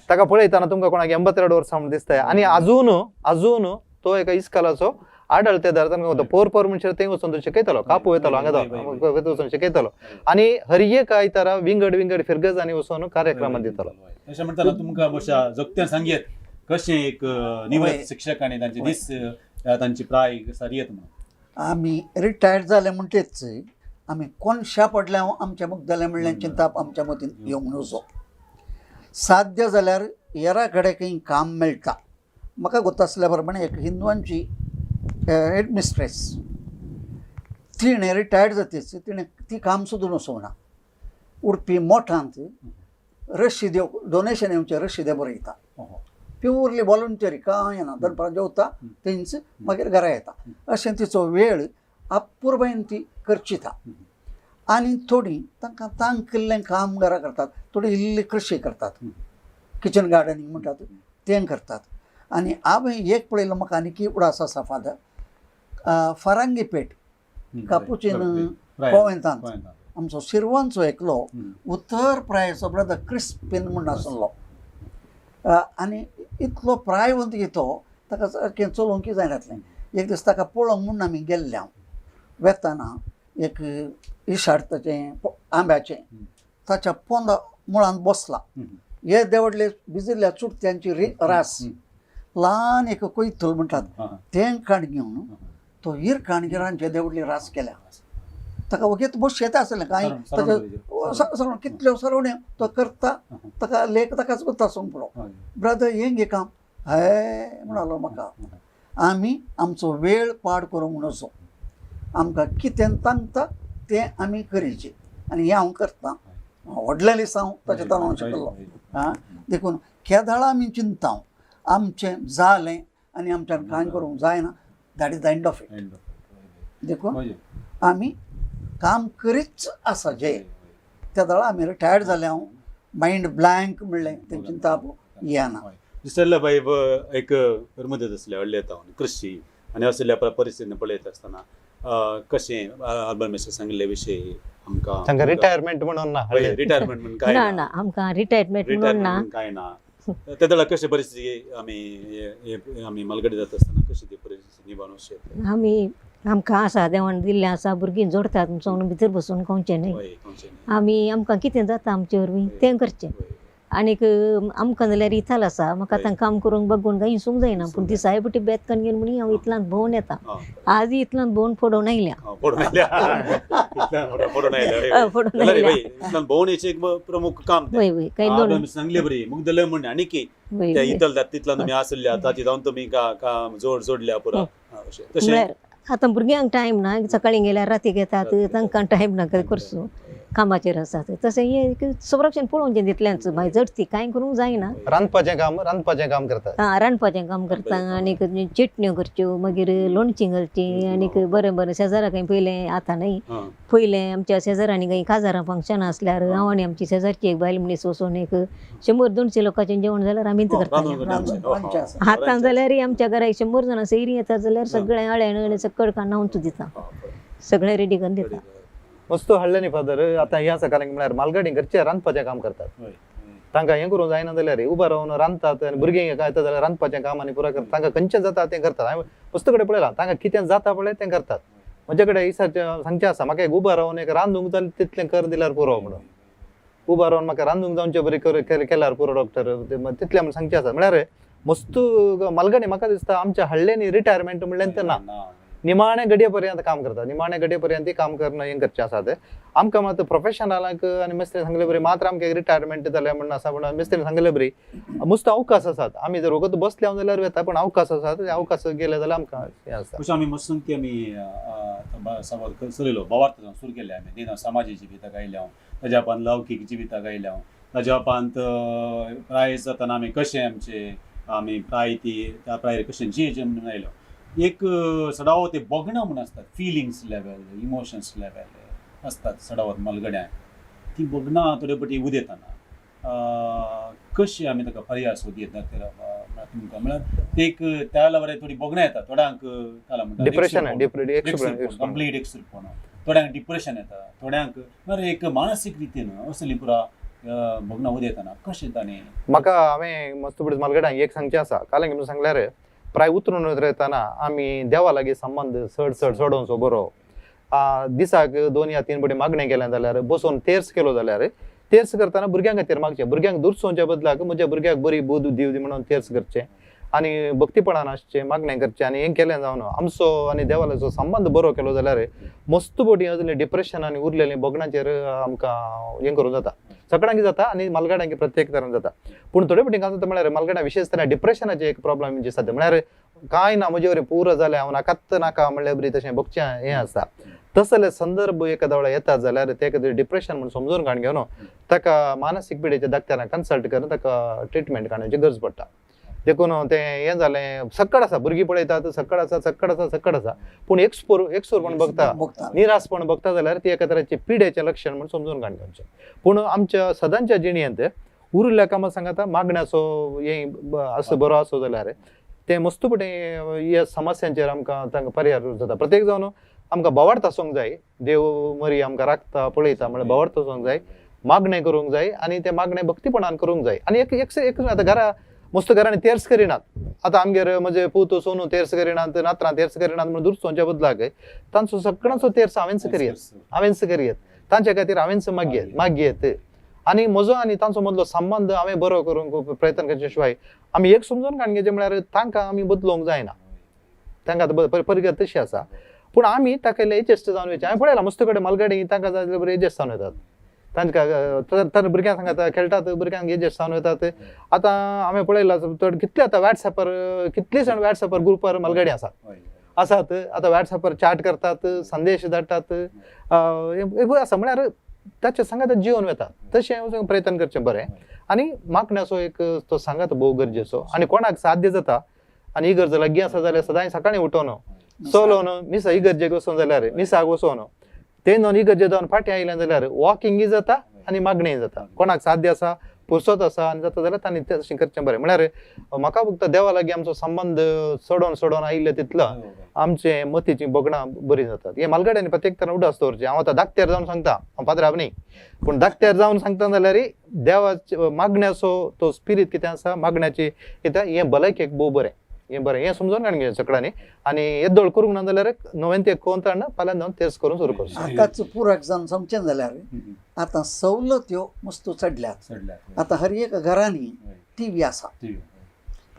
ताका पळयतना तुमकां कोणाक 82 वर्सां म्हणून दिसताय. आनी आजून तो एका इस्कालाचो आडळतेदार तांकां पोर म्हणचे थंय वचून तो शिकयतालो, कापू येतालो हांगा वचून शिकयतालो आनी हर एक आयतारा विंगड फिरगजांनी वचून कार्यक्रमांत दितालो. अशें म्हणटाना तुमकां बशा जोगत्यान सांगयत कशें एक निवृत्त शिक्षक आनी तांचे दीस तांची प्राय सारयत म्हणून. आमी रिटायर्ड जाले म्हणटेच आमी कोणशा पडल्या आमच्या मुग्दले म्हणल्यार चिंता आमच्या मतीन येवंक नजो. साध्य जाल्यार येरा कडेन खंय काम मेळटा. म्हाका गोत आसल्या प्रमाणे एक हिंदुवांची हेडमिस्ट्रेस तिणें रिटायर्ड जातच तिणें ती काम सुद्दां नसोवना. उडपी मोठांत रशिद्यो डोनेशन येवचे रशिदे बरयता. प्युअरली वॉलंटियरी कांय ना. दनपार जेवता तेंच मागीर घरा येता. अशें तिचो वेळ अपुरबायेन ती करचिता. आनी थोडीं तांकां तांक केल्लें काम घरा करतात. थोडी इल्ली कृशी करतात, किचन गार्डनिंग म्हणटात तें करतात. आनी हांवें एक पळयलो म्हाका आनीक उडास आसा फादर फरांगी पेट कापुचीन कोवेंतांत आमचो शिरवांचो एकलो उत्तर प्रायचो ब्रदर क्रिस्पिन म्हूण आसलो. आनी इतलो प्रायवंत तो ताका सारकें चलोवंक जायनातलें. एक दीस ताका पळोवंक म्हूण आमी गेल्ले. हांव वेताना एक इशाट ताचें आंब्याचें ताच्या पोंदा मुळांत बसला. हे देवडले भिजिल्ल्या चुडत्यांची रास ल्हान एक कोयतल म्हणटात तें काण घेवन तो हीर काणगिरांचे देवडली रास केल्या. ताका वगेत बस येता आसलें कांय ताचे कितल्यो सरवण्यो तो करता. ताका लेख ताकाच करता सोंपलो. ब्रदर हें घे काम हाय म्हणालो म्हाका आमी आमचो वेळ पाड करूंक नजो, आमकां कितें सांगता तें आमी करचें आनी हें हांव करतां. व्हडल्या लिसांव ताचें ताणून शिकलो आं देखून केदाळ आमी चिंताव आमचें जालें आनी आमच्यान कांय करूंक जायना, that is the end of it. देखून आमी काम करीतच आसा जे त्या दळा आमी रिटायर्ड जाले, हांव मायंड ब्लँक म्हणलें तें चिंता येना. दिसतले बाई एक मदत असले व्हडले येता कृषी आनी असल्या परिस्थितीन पळयत आसतना कशें आल्बर्ट सांगिल्ले विशयी आमकां तांकां रिटायरमेंट म्हणून ना, रिटायरमेंट म्हणून काय ना ना आमकां रिटायरमेंट म्हणून ना. काय ना त्या दळा कशी परिस्थिती आमी मलगडे जाता आसतना कशी ती परिस्थिती निभावून शकता. आमी आमकां आसा देवान दिल्लें आसा, भुरगीं जोडतात म्हणून भितर बसून खावचें न्हय. आमकां कितें जाता आमचे वरवीं तें करचें. आनीक आमकां जाल्यार इथाल आसा, म्हाका आतां काम करूंक बघून कांय हिसूंक जायना, पूण ती सायबटी बेतकान घेवन म्हणी हांव इतल्यान भोंवन येता. आज इतल्यान भोंवन फोडोवन आयल्या. भोंवन येचें एक प्रमुख काम वय वय काही दोन सांगले बरी मग जाल्यार म्हण आनी की त्या इतल तितल्यान तुमी आसल्या ताची जावन तुमी काम जोडल्या पुरा तशें. म्हळ्यार आतां भुरग्यांक टायम ना, सकाळीं गेल्यार रातीक येतात, तांकां टायम ना करचो, कामाचेर आसात. तशें हें संरक्षण पळोवचें तितल्यांच भाय झडती कांय करूंक जायना. रांदपाचें काम करतात. रांदपाचें काम करता आनीक चटण्यो करच्यो, मागीर लोणचीं घालचीं, आनीक बरें बरें शेजाराक पयलें आतां न्हय पयलें आमच्या शेजारांनी खंय काजारां फंक्शनां आसल्यार हांव आनी आमची शेजारची एक बायल मनीस वचून एक 100-200 लोकांचें जेवण जाल्यार आमीच करतालीं. आतां जाल्यार आमच्या घरा 100 जाणां सैरी येतात जाल्यार सगळें अळें सकड कांदून दिता, सगळें रेडी करून दिता. वस्तू हाडले न्ही फादर. आतां ह्या सकाळीं म्हळ्यार मालगाडी घरचे रांदपाचें काम करतात. तांकां हें करूंक जायना जाल्यार उबा रावन रांदतात आनी भुरगीं काय येता जाल्यार रांदपाचें काम आनी पुराय करतात. तांकां खंयचें जाता तें करतात. हांवें वस्तू कडेन पळयलां तांकां कितें जाता पळय तें करतात. म्हजे कडेन दिसाचें सांगचें आसा म्हाका एक उबा रावन एक रांदूंक जालें तितलें कर दिल्यार पुरो म्हणून. उबा रावन म्हाका रांदूंक जावचें बरें केल्यार पुरो डॉक्टर तितलें म्हणून सांगचें आसा. म्हळ्यार मस्तू मालगाडी म्हाका दिसता आमच्या हाडले न्ही रिटायरमेंट म्हणलें तें ना, निमाणे घडये पर्यंत काम करतात. निमाणे घडये पर्यंत काम करणं हें करचें आसा. तें आमकां मात प्रोफेशनलांक आनी मिस्त्री सांगले बरी मात्र आमकां एक रिटायरमेंट जाल्या म्हणून आसा. पूण मिस्त्री सांगले बरी मस्त अवकाश आसात. आमी जर वगत बसले हांव जाल्यार येता, पूण अवकाश आसात. अवकाश गेले जाल्यार आमकां हें आसा. अशें आमी मस्त सांगती आमी संवाद चलयलो बोवार्थ सुरू केले आमी. तेन्ना समाजीक जिविताक आयले हांव, ताज्या उपरांत लौकीक जिविताक आयले हांव, ताज्या उपरांत प्रायज जाताना आमी कशें आमी प्राय त्या प्रायर कशें जियेचें म्हणून आयलो. एक सडावो ते बगणां म्हूण आसतात, फिलिंग्स लेवल, इमोशन्स लेवल आसतात सडावत मलगड्यांक. ती बगणां थोडे फावटी उदेताना कशी आमी ताका पर्याय सोदीत तुमकां म्हळ्यार ते एक त्या लागून थोडी बगणां येतात. थोड्यांक डिप्रेशन कंप्लीट एकसूरपण, थोड्यांक डिप्रेशन येता, थोड्यांक म्हळ्यार एक मानसीक रितीन असली पुरा बगणां उदेताना कशें ताणें म्हाका हांवें मस्त पडत मलगड्यांक एक सांगचें आसा. काल म्हणून सांगल्यार प्राय उतरून येताना आमी देवा लागीं संबंद चड सोडोवचो बरो. दिसाक 2 या 3 बडी मागणें केलें जाल्यार बसून तेर्स केलो जाल्यार तेर्स करतना भुरग्यां खातीर मागचें. भुरग्यांक दुरसोवच्या बदलाक म्हज्या भुरग्याक बरी बुद्ध दिव म्हणून तेर्स करचें आनी भक्तीपणान आसचें, मागणें करचें. आनी हें केलें जावन आमचो आनी देवाचो संबंद बरो केलो जाल्यार मस्त बडी असलें डिप्रेशन आनी उरलेलें बगणाचेर आमकां हें करूं जाता. सगळ्यांक जाता आनी मालगाड्यांक प्रत्येक तरान जाता. पूण थोडे फावटी काय जाता म्हळ्यार मालगाड्या विशेशतः डिप्रेशनाचें एक प्रॉब्लेम म्हणजे सद्या म्हळ्यार कांय ना म्हजे वरें पुरो जालें हांव नाकात नाका म्हणल्यार बरी तशें बगचें हें आसा. तसले संदर्भ एखाद्या वेळा येतात जाल्यार ते खातीर डिप्रेशन म्हणून समजून काण घेवन ताका मानसीक पिडेच्या दाखत्यारांक कन्सल्ट करून ताका ट्रिटमेंट काडण्याची गरज पडटा. देखून तें हें जालें सक्कड आसा. भुरगीं पळयतात सक्कड आसा पूण एकसूरपण बघता, निरासपण बघता जाल्यार ती एका तराचें पिडेचें लक्षण म्हणून समजून काण घेवचें. पूण आमच्या सदांच्या जिणेंत उरिल्ल्या कामां सांगता मागण्याचो हें असो बरो आसो जाल्यार तें मस्तपणे ह्या समस्यांचेर आमकां तांकां पर्याय जाता. प्रत्येक जावन आमकां बोवार्थ आसूंक जाय. देव मरी आमकां राखता पळयता म्हळ्यार बोवार्थ आसूंक जाय, मागणें करूंक जाय आनी तें मागणें भक्तीपणान करूंक जाय. आनी एक आतां घरा मस्त घरांनी तेर्स करिनात. आतां आमगेर म्हजे पूत सोनू तेर्स करिनात, नात्रां तेर्स करिनात म्हणून दुरसोवच्या बदलाक तांचो सगळ्यांचो तेर्स हांवेंच करियत. तांचे खातीर हांवेंच मागयेत आनी म्हजो आनी तांचो मदलो संबंद हांवें बरो करूंक प्रयत्न करचे शिवाय आमी एक समजून काण घेवचें म्हळ्यार तांकां आमी बदलोवंक जायना. तांकां परिगत तशी आसा. पूण आमी ताका एडजस्ट जावन वयचें. हांवें पळयलां मस्त कडेन मालगाडी तांकां जाय जाल्यार बरें एडजस्ट जावन येतात. तांकां तर भुरग्यां सांगात खेळटात, भुरग्यांक हेजेर जावन वतात. आतां हांवें पळयलां चड कितले आतां वॉट्सॅपार कितलीं जाण वॉट्सॅपार ग्रुपार मलगडी आसात. आतां वॉट्सॅपार चॅट करतात, संदेश धाडटात, हे आसा म्हळ्यार ताचे सांगात जिवन वता. तशें प्रयत्न करचें बरें. आनी मागण्याचो एक तो सांगात भोव गरजेचो. आनी कोणाक साध्य जाता आनी ही गरज लागीं आसा जाल्यार सदांच सकाळीं उठोन चलोन मिसा इगर्जेक वचोन जाल्यार मिसाक वचोन ते न्हू इगर्जे जावन फाटीं आयलें जाल्यार वॉकिंगय जाता आनी मागणेय जाता. कोणाक साध्य आसा, फुरसत आसा आनी जाता जाल्यार तांणी तशें करचें बरें. म्हळ्यार म्हाका फक्त देवा लागीं आमचो संबंद सोडोन आयिल्ले तितलो आमचे मतीची बोगणां बरी जातात. हे मालगाड्यांनी प्रत्येक तरान उडास दवरचें. हांव आतां धाकट्यार जावन सांगता, हांव पाद्रांव न्ही, पूण धाकट्यार जावन सांगता जाल्यार देवाचे मागण्याचो तो स्पिरीट कितें आसा, मागण्याची कित्याक हें भलायकेक भोव बरें. हें समजून काडून सगळ्यांनी. आनी येद्दोळ करूंक ना जाल्यार फाल्यां ते कोंतान फाल्यां जावन तेच करून सुरू करचें. हाकाच पुराक जावन समचें जाल्यार आतां सवलत्यो मस्तू चडल्यात. आतां हर एक घरांनी टीव्ही आसा.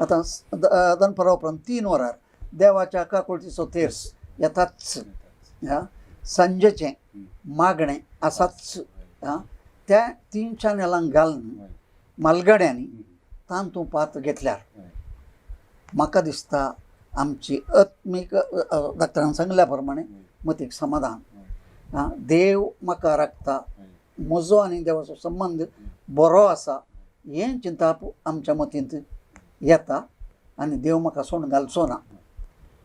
आतां दनपारा उपरांत 3 वरार देवाच्या काकुळतीचो तेर्स येताच. सांजेचें मागणें आसाच. त्या 3 चॅनलांक घालून मालगाड्यांनी तांतू पात घेतल्यार म्हाका दिसता आमची आत्मीक डॉक्टरान सांगल्या प्रमाणे मतीक समाधान. देव म्हाका राखता, म्हजो आनी देवाचो संबंद बरो आसा हें चिंताप आमच्या मतींत येता. आनी देव म्हाका सोडून घालचो ना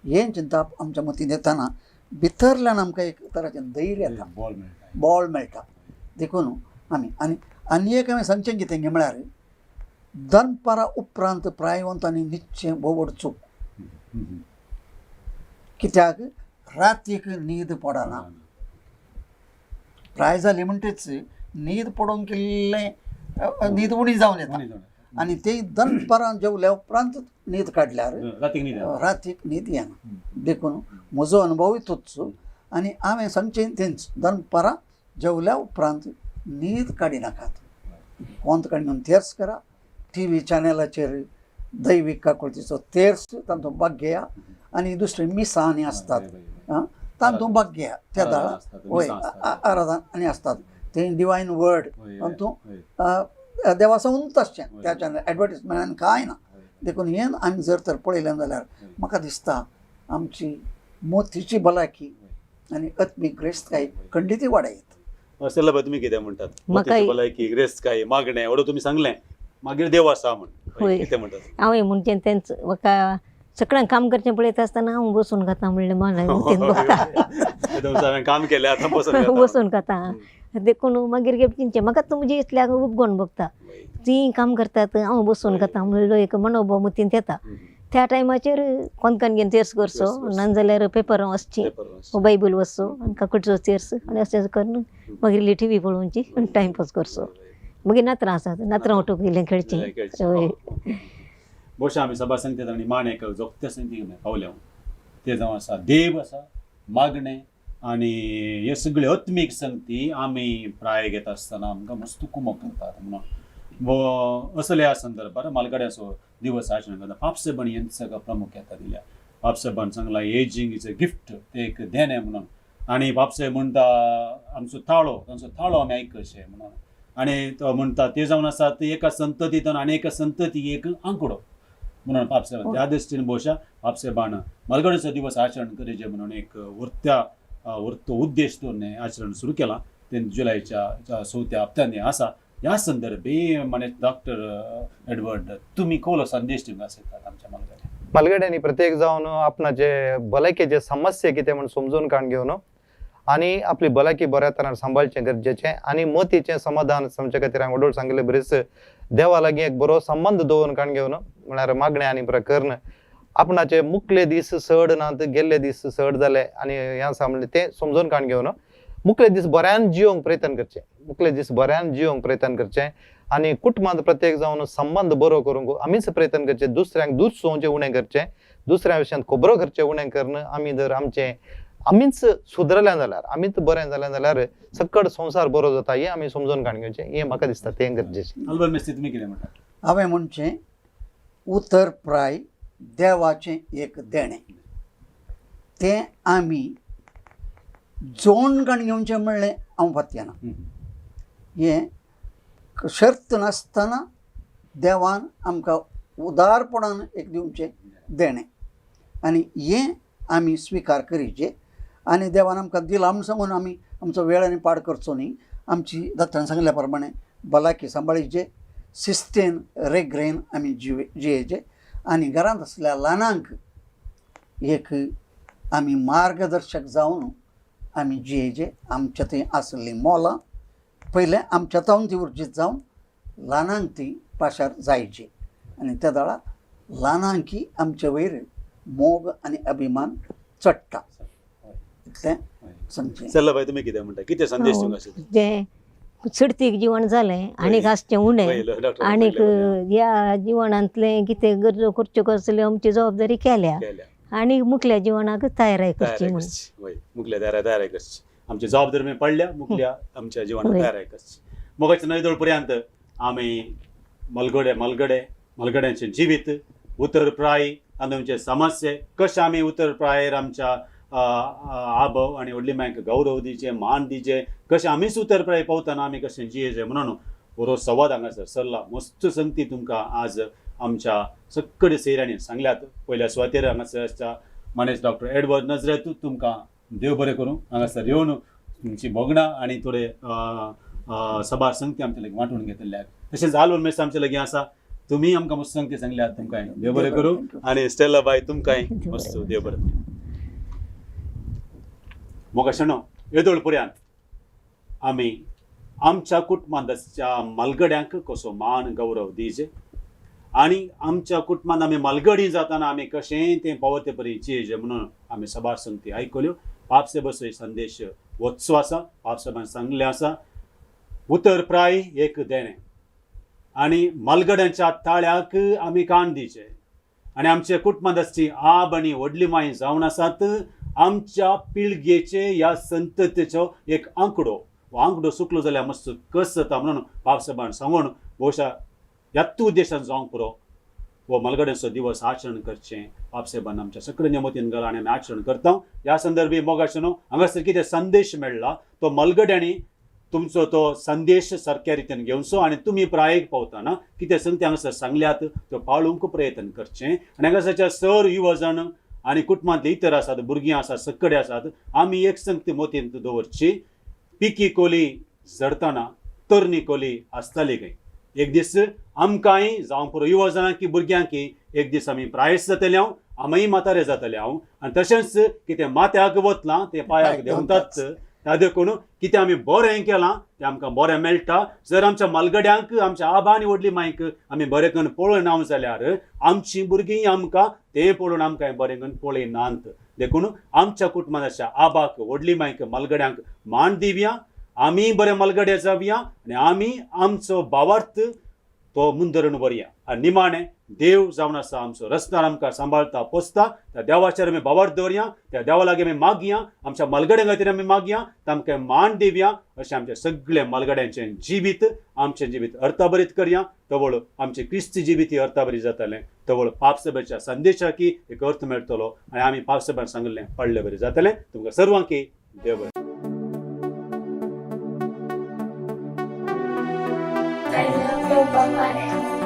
हें चिंताप आमच्या मतींत येताना भितरल्यान आमकां एक तराचें धैर्य येता, बळ मेळटा. देखून आनी एक हांवें सांगचें कितें गे म्हळ्यार दनपारा उपरांत प्रायवंतांनी न्हिदचें बोवड चूक. कित्याक रातीक न्हीद पडना. प्राय जाली म्हणटच न्हीद पडोवन केल्लें न्हीद उणी जावन येता. आनी ते दनपारां जेवल्या उपरांत न्हीद काडल्यार रातीक न्हीद येना. देखून म्हजो अनुभवूय तोच. आनी हांवें सांगचें तेंच, दनपारां जेवल्या उपरांत न्हीद काडी नाकात. कोंत काडून तेर्स करा. टीव्ही चॅनलाचेर दैवीक काकुळतीचो तेर्स तांतूं भाग घेया. आनी दुसरे मिसां आनी आसतात तांतूं भाग घेया. त्या दाळा वय आराधन आनी आसतात ते डिवायन वर्ड तांतूं देवाचो उंत आसचें. त्या चॅनल एडवर्टिजमेंटान कांय ना. देखून हें आमी जर तर पळयलें जाल्यार म्हाका दिसता आमची मोतीची भलायकी आनी आत्मीक ग्रेस्तकाय खंडिती वाडयत. असेल तुमी कितें म्हणटात? म्हाका भलायकी, ग्रेस्तकाय, मागणें एवढं तुमी सांगलें, मागीर देव आसा म्हण कितें म्हणटात? हांवें म्हणचें तेंच म्हाका सगळ्यांक काम करचें पळयता आसतना हांव बसून खाता म्हणलें मला बघता काम केलें आतां बसून खाता. देखून मागीर चिंतचें म्हाका तुमचे इतल्याक उपगोन बघता. तीं काम करतात हांव बसून खाता म्हणलो एक मनोभाव मतींत येता. त्या टायमाचेर कोणकान घेवन तेर्स करचो, नाजाल्यार पेपर वाचची, बायबल वाचचो आनी काकुळचो तेर्स आनी अशें करून मागीर इल्ली टीव्ही पळोवची आनी टायमपास करचो. मागीर नात्रां आसात, नात्रां उठूंक इल्लें खेळचें. भोवशा आमी सभा संगतींत आनी मांडेक जोगत्या संगतीक पावल्या. ते जावं आसा देव आसा, मागणें आनी हे सगळे आत्मीक संगती आमी प्राय घेता आसतना आमकां मस्त कुमक करतात म्हणून असले ह्या संदर्भात मालगाड्याचो दिवस आचरण करता. पापसेबण हेंचो प्रामुख्यता दिल्या. पापसेबण सांगला एजिंग इज अ गिफ्ट, ते एक देण आहे म्हणून. आनी पापसे म्हणटा आमचो तांचो थाळो आमी आयकशे म्हणून. आनी तो म्हणटा ते जावन आसा ते एका संततींतल्यान आनी एका संततीक एक आंकडो म्हणून पापसेबण. त्या दृश्टीन भोवशा पापसेबण मालगाड्याचो दिवस आचरण करचें म्हणून एक व्रतो उद्देश दवरून आचरण सुरू केलां. ते जुलयाच्या 4थ्या हप्त्यांनी आसा. ह्या संदर्भी माने डॉक्टर एडवर्ड तुमी कसलो संदेश दिवंक आसतात आमच्या मालगाड्यांनी प्रत्येक जावन आपणाचे भलायकेचे समस्या कितें म्हूण समजून काडून घेवन आनी आपली भलायकी बऱ्या तरान सांबाळचें गरजेचें. आनी मतीचें समाधान समचे खातीर हांवें वडोळ सांगलें बरेच देवा लागीं एक बरो संबंद दवरून काडून घेवन म्हळ्यार मागणें आनी प्रकरण आपणाचे मुखले दीस चड नात, गेल्ले दीस चड जाले आनी हें आसा म्हणलें तें समजून काडून घेवन मुखले दीस बऱ्यान जियोंक प्रयत्न करचें. मुखले दीस बऱ्यान जियोंक प्रयत्न करचें आनी कुटुंबांत प्रत्येक जावन संबंद बरो करूंक आमीच प्रयत्न करचें. दुसऱ्यांक दूध सोवचें उणें करचें, दुसऱ्या विशयान खबरो करचें उणें करून आमी जर आमीच सुदरल्या जाल्यार, आमीच बरें जालें जाल्यार सकट संवसार बरो जाता हें आमी समजून काडून घेवचें. हें म्हाका दिसता तें गरजेचें. अल्बर्ट मेस्त्री तुमी कितें म्हणटात? हांवें म्हणचें उतर प्राय देवाचें एक देणें तें आमी जोडून काडून घेवचें म्हणलें हांव फात्याना. हें शर्त नासतना देवान आमकां उदारपणान एक दिवचें देणें आनी हें आमी स्विकार करीचे आनी देवान आमकां दिलां म्हूण सांगून आमी आमचो वेळ आनी पाड करचो न्ही. आमची दत्तान सांगल्या प्रमाणे भलायकी सांबाळीचे, शिस्तेन रेग्रेन आमी जियेचे आनी घरांत आसलेल्या ल्हानांक एक आमी मार्गदर्शक जावन आमी जियेचे. आमच्या थंय आसली मोलां पयलें आमच्या तावन ती उर्जीत जावन ल्हानांक ती पाशार जायची आनी त्या दाळा ल्हानांकी आमचे वयर मोग आनी अभिमान चडटा. इतलें सांगचें. चल्ला तुम्ही कितें म्हणटा, कितें संदेश तुमकां आसा? जे चडतीक जिवन जालें आनीक आसचें उणें पयलं डॉक्टर आनीक पयलं ह्या जिवनांतलें कितें गरजो करच्यो असल्यो आमची जबाबदारी केल्या केल्या. आनी मुखल्या जिवनाक तयाराय करची तयारी म्हणून. करची. वय, मुखल्या तयारी करची. आमची जबाबदारी आमी पडल्या मुखल्या आमच्या जिवनात वय. तयारी करची. मोगाच्या न्हयदोळ पर्यंत आमी मलगड्यांचें जिवीत, उतरप्राय तांदूळचे समस्ये, कशे आमी उतरप्रायेर आमच्या आबव आनी व्हडली मांयक गौरव दिचे, मान दिचे, कशें आमीच उतरप्राय पावतना आमी कशें जियेचें म्हणून बरो संवाद हांगासर सरला. मस्त संगती तुमकां आज आमच्या सक्कड सेऱ्यांनी सांगल्यात. पयल्या सुवातेर हांगासरच्या मनीस डॉक्टर एडवर्ड नजरेत तुमकां देव बरें करूं. हांगासर येवन तुमची भोगणां आनी थोडे सभार संगती आमचे लागीं वांटून घेतल्यात. तशेंच आलवण मेस आमचे लागीं आसा. तुमी आमकां मस्त संगती सांगल्यात. तुमकां देव बरें करूं आनी स्टेला बाय तुमकांय मस्त देव बरें करूं. मोगाशेनो येदोळ पर्यंत आमी आमच्या कुटुंबांतच्या मलगड्यांक कसो मान गौरव दिवचे आनी आमच्या कुटुंबांत आमी मलगडी जाताना आमी कशें तें पावते परी जियेचें म्हणून आमी सभार संगती आयकल्यो. पापसे बसय संदेश वचचो आसा. पापसाबान सांगलें आसा उतरप्राय एक देणें आनी मलगड्यांच्या ताळ्याक आमी कान दिवचे आनी आमचे कुटुंबांत आसची आब आनी व्हडली माय जावन आसात आमच्या पिळगेचे ह्या संततेचो एक आंकडो सुकलो जाल्यार मस्त कस जाता म्हणून पापसाबान सांगून भोवशा ह्याच उद्देशान जावंक पुरो वो मलगड्यांचो दिवस आचरण करचें पापसाबान आमच्या सगळे नेमतीन घाला आनी आमी आचरण करता. ह्या संदर्भी मोगाशेनो हांगासर कितें संदेश मेळ्ळा तो मलगड्यांनी तुमचो तो संदेश सारक्या रितीन घेवचो आनी तुमी प्रायेक पावतना कितें संगती हांगासर सांगल्यात त्यो पाळूंक प्रयत्न करचें. आनी हांगासरच्या सर युवजन आनी कुटुंबांतले इतर आसात, भुरगीं आसात, सक्कडे आसात, आमी एक संगती मोतीन दवरची. पिकी कोली झडतना तरणी कोली आसताली खंय. एक दीस आमकांय जावं पुरो युवजनांक की भुरग्यांकी एक दीस आमी प्रायस जातले हांव, आमीय म्हातारे जातले हांव आनी तशेंच कितें माथ्याक वतलां तें पांयाक देंवतात. त्या देखून कितें आमी बरें केलां तें आमकां बरें मेळटा. जर आमच्या मलगड्यांक आमच्या आबा आनी व्हडली मांयक आमी बरें करून पळयना जाल्यार आमचीं भुरगीं आमकां तें पळोवन आमकां बरें करून पळयनात. देखून आमच्या कुटुंबाच्या आबाक व्हडली मांयक मलगड्यांक मान दिवया, आमी बरे मलगडे जावया आनी आमी आमचो भावार्थ तो मुंदरून व्हरया. आनी निमाणें देव जावन आसा आमचो रस्त्यार आमकां सांबाळटा पोसता त्या देवाचेर आमी भावार्थ दवरया, त्या देवा लागीं आमी मागया, आमच्या मलगड्यां खातीर आमी मागया, तांकां मान दिवया. अशें आमचें सगळें मलगड्यांचें जिवीत आमचें जिवीत अर्थभरीत करया. तवळ आमचें क्रिस्ती जिवीत ही अर्थभरीत जातलें. तवळ पापसभेच्या संदेशाकी एक अर्थ मेळटलो आनी आमी पापसभेन सांगलें पडलें बरें जातलें. तुमकां सर्वांकी देव बरें. My name is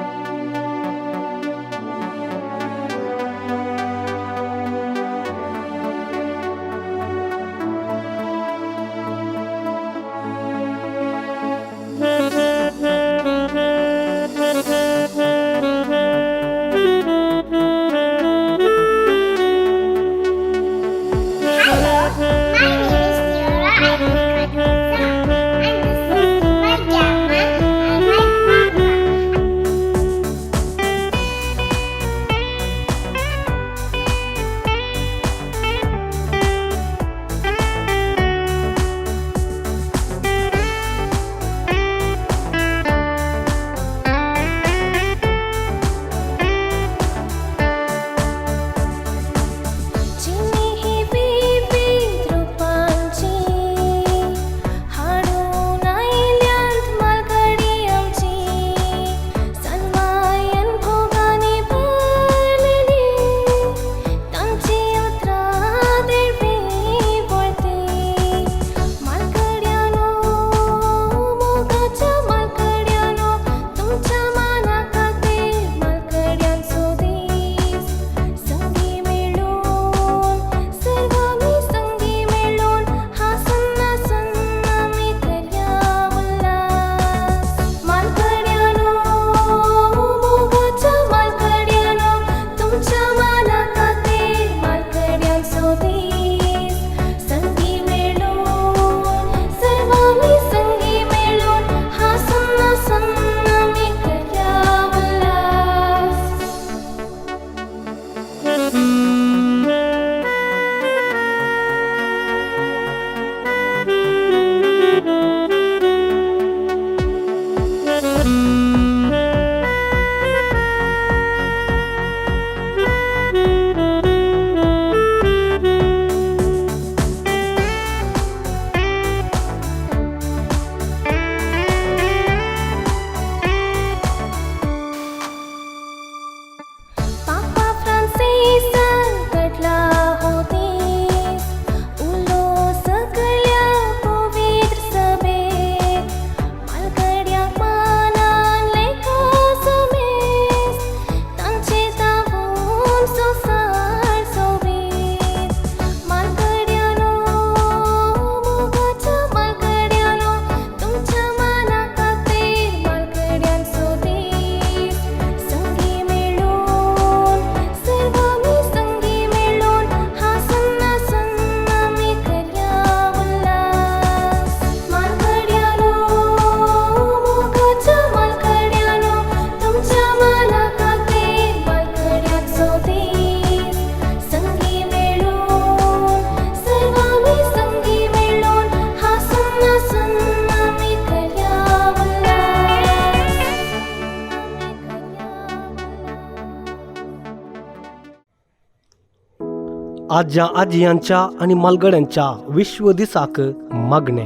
आज्या आजयांच्या आणि मालगड्यांच्या विश्व दिसाक मागणे.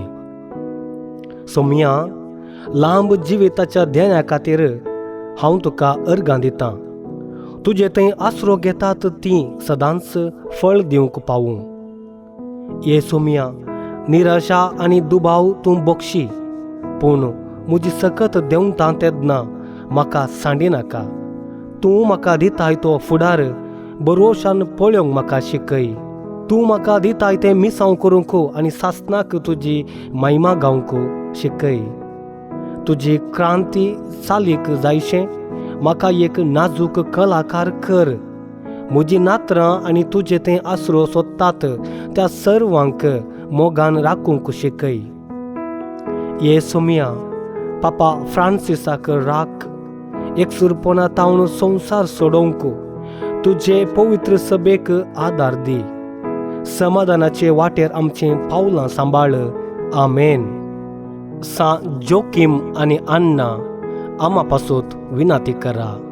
सोम्या, लांब जिविताच्या ध्येया खातीर हांव तुका अर्गां दितां. तुजे थंय आसरो घेतात ती सदांच फळ दिवंक पावूं. ये सोम्या, निराशा आनी दुबाव तूं बक्षी, पूण म्हजी सकत देंवता तेदना म्हाका सांडिनाका. तूं म्हाका दिताय तो फुडार बरोशान पळोवंक म्हाका शिकय. तूं म्हाका दिताय तें मिसांव करूंक आनी सासनाक तुजी महिमा गावंक शिकय. तुजी क्रांती चालीक जायशें म्हाका एक नाजूक कलाकार कर. म्हजी नात्रां आनी तुजे तें आसरो सोदतात त्या सर्वांक मोगान राखूंक शिकय. ये सोम्या, पापा फ्रांसिसाक राख. एकसुरपणा तावन संवसार सोडोवंक तुजे पवित्र सभेक आदार दी. समाधानाचे वाटेर आमचें पावलां सांबाळ. आमेन. सा जोकीम आनी अन्ना आमा पासोत विनाती करा.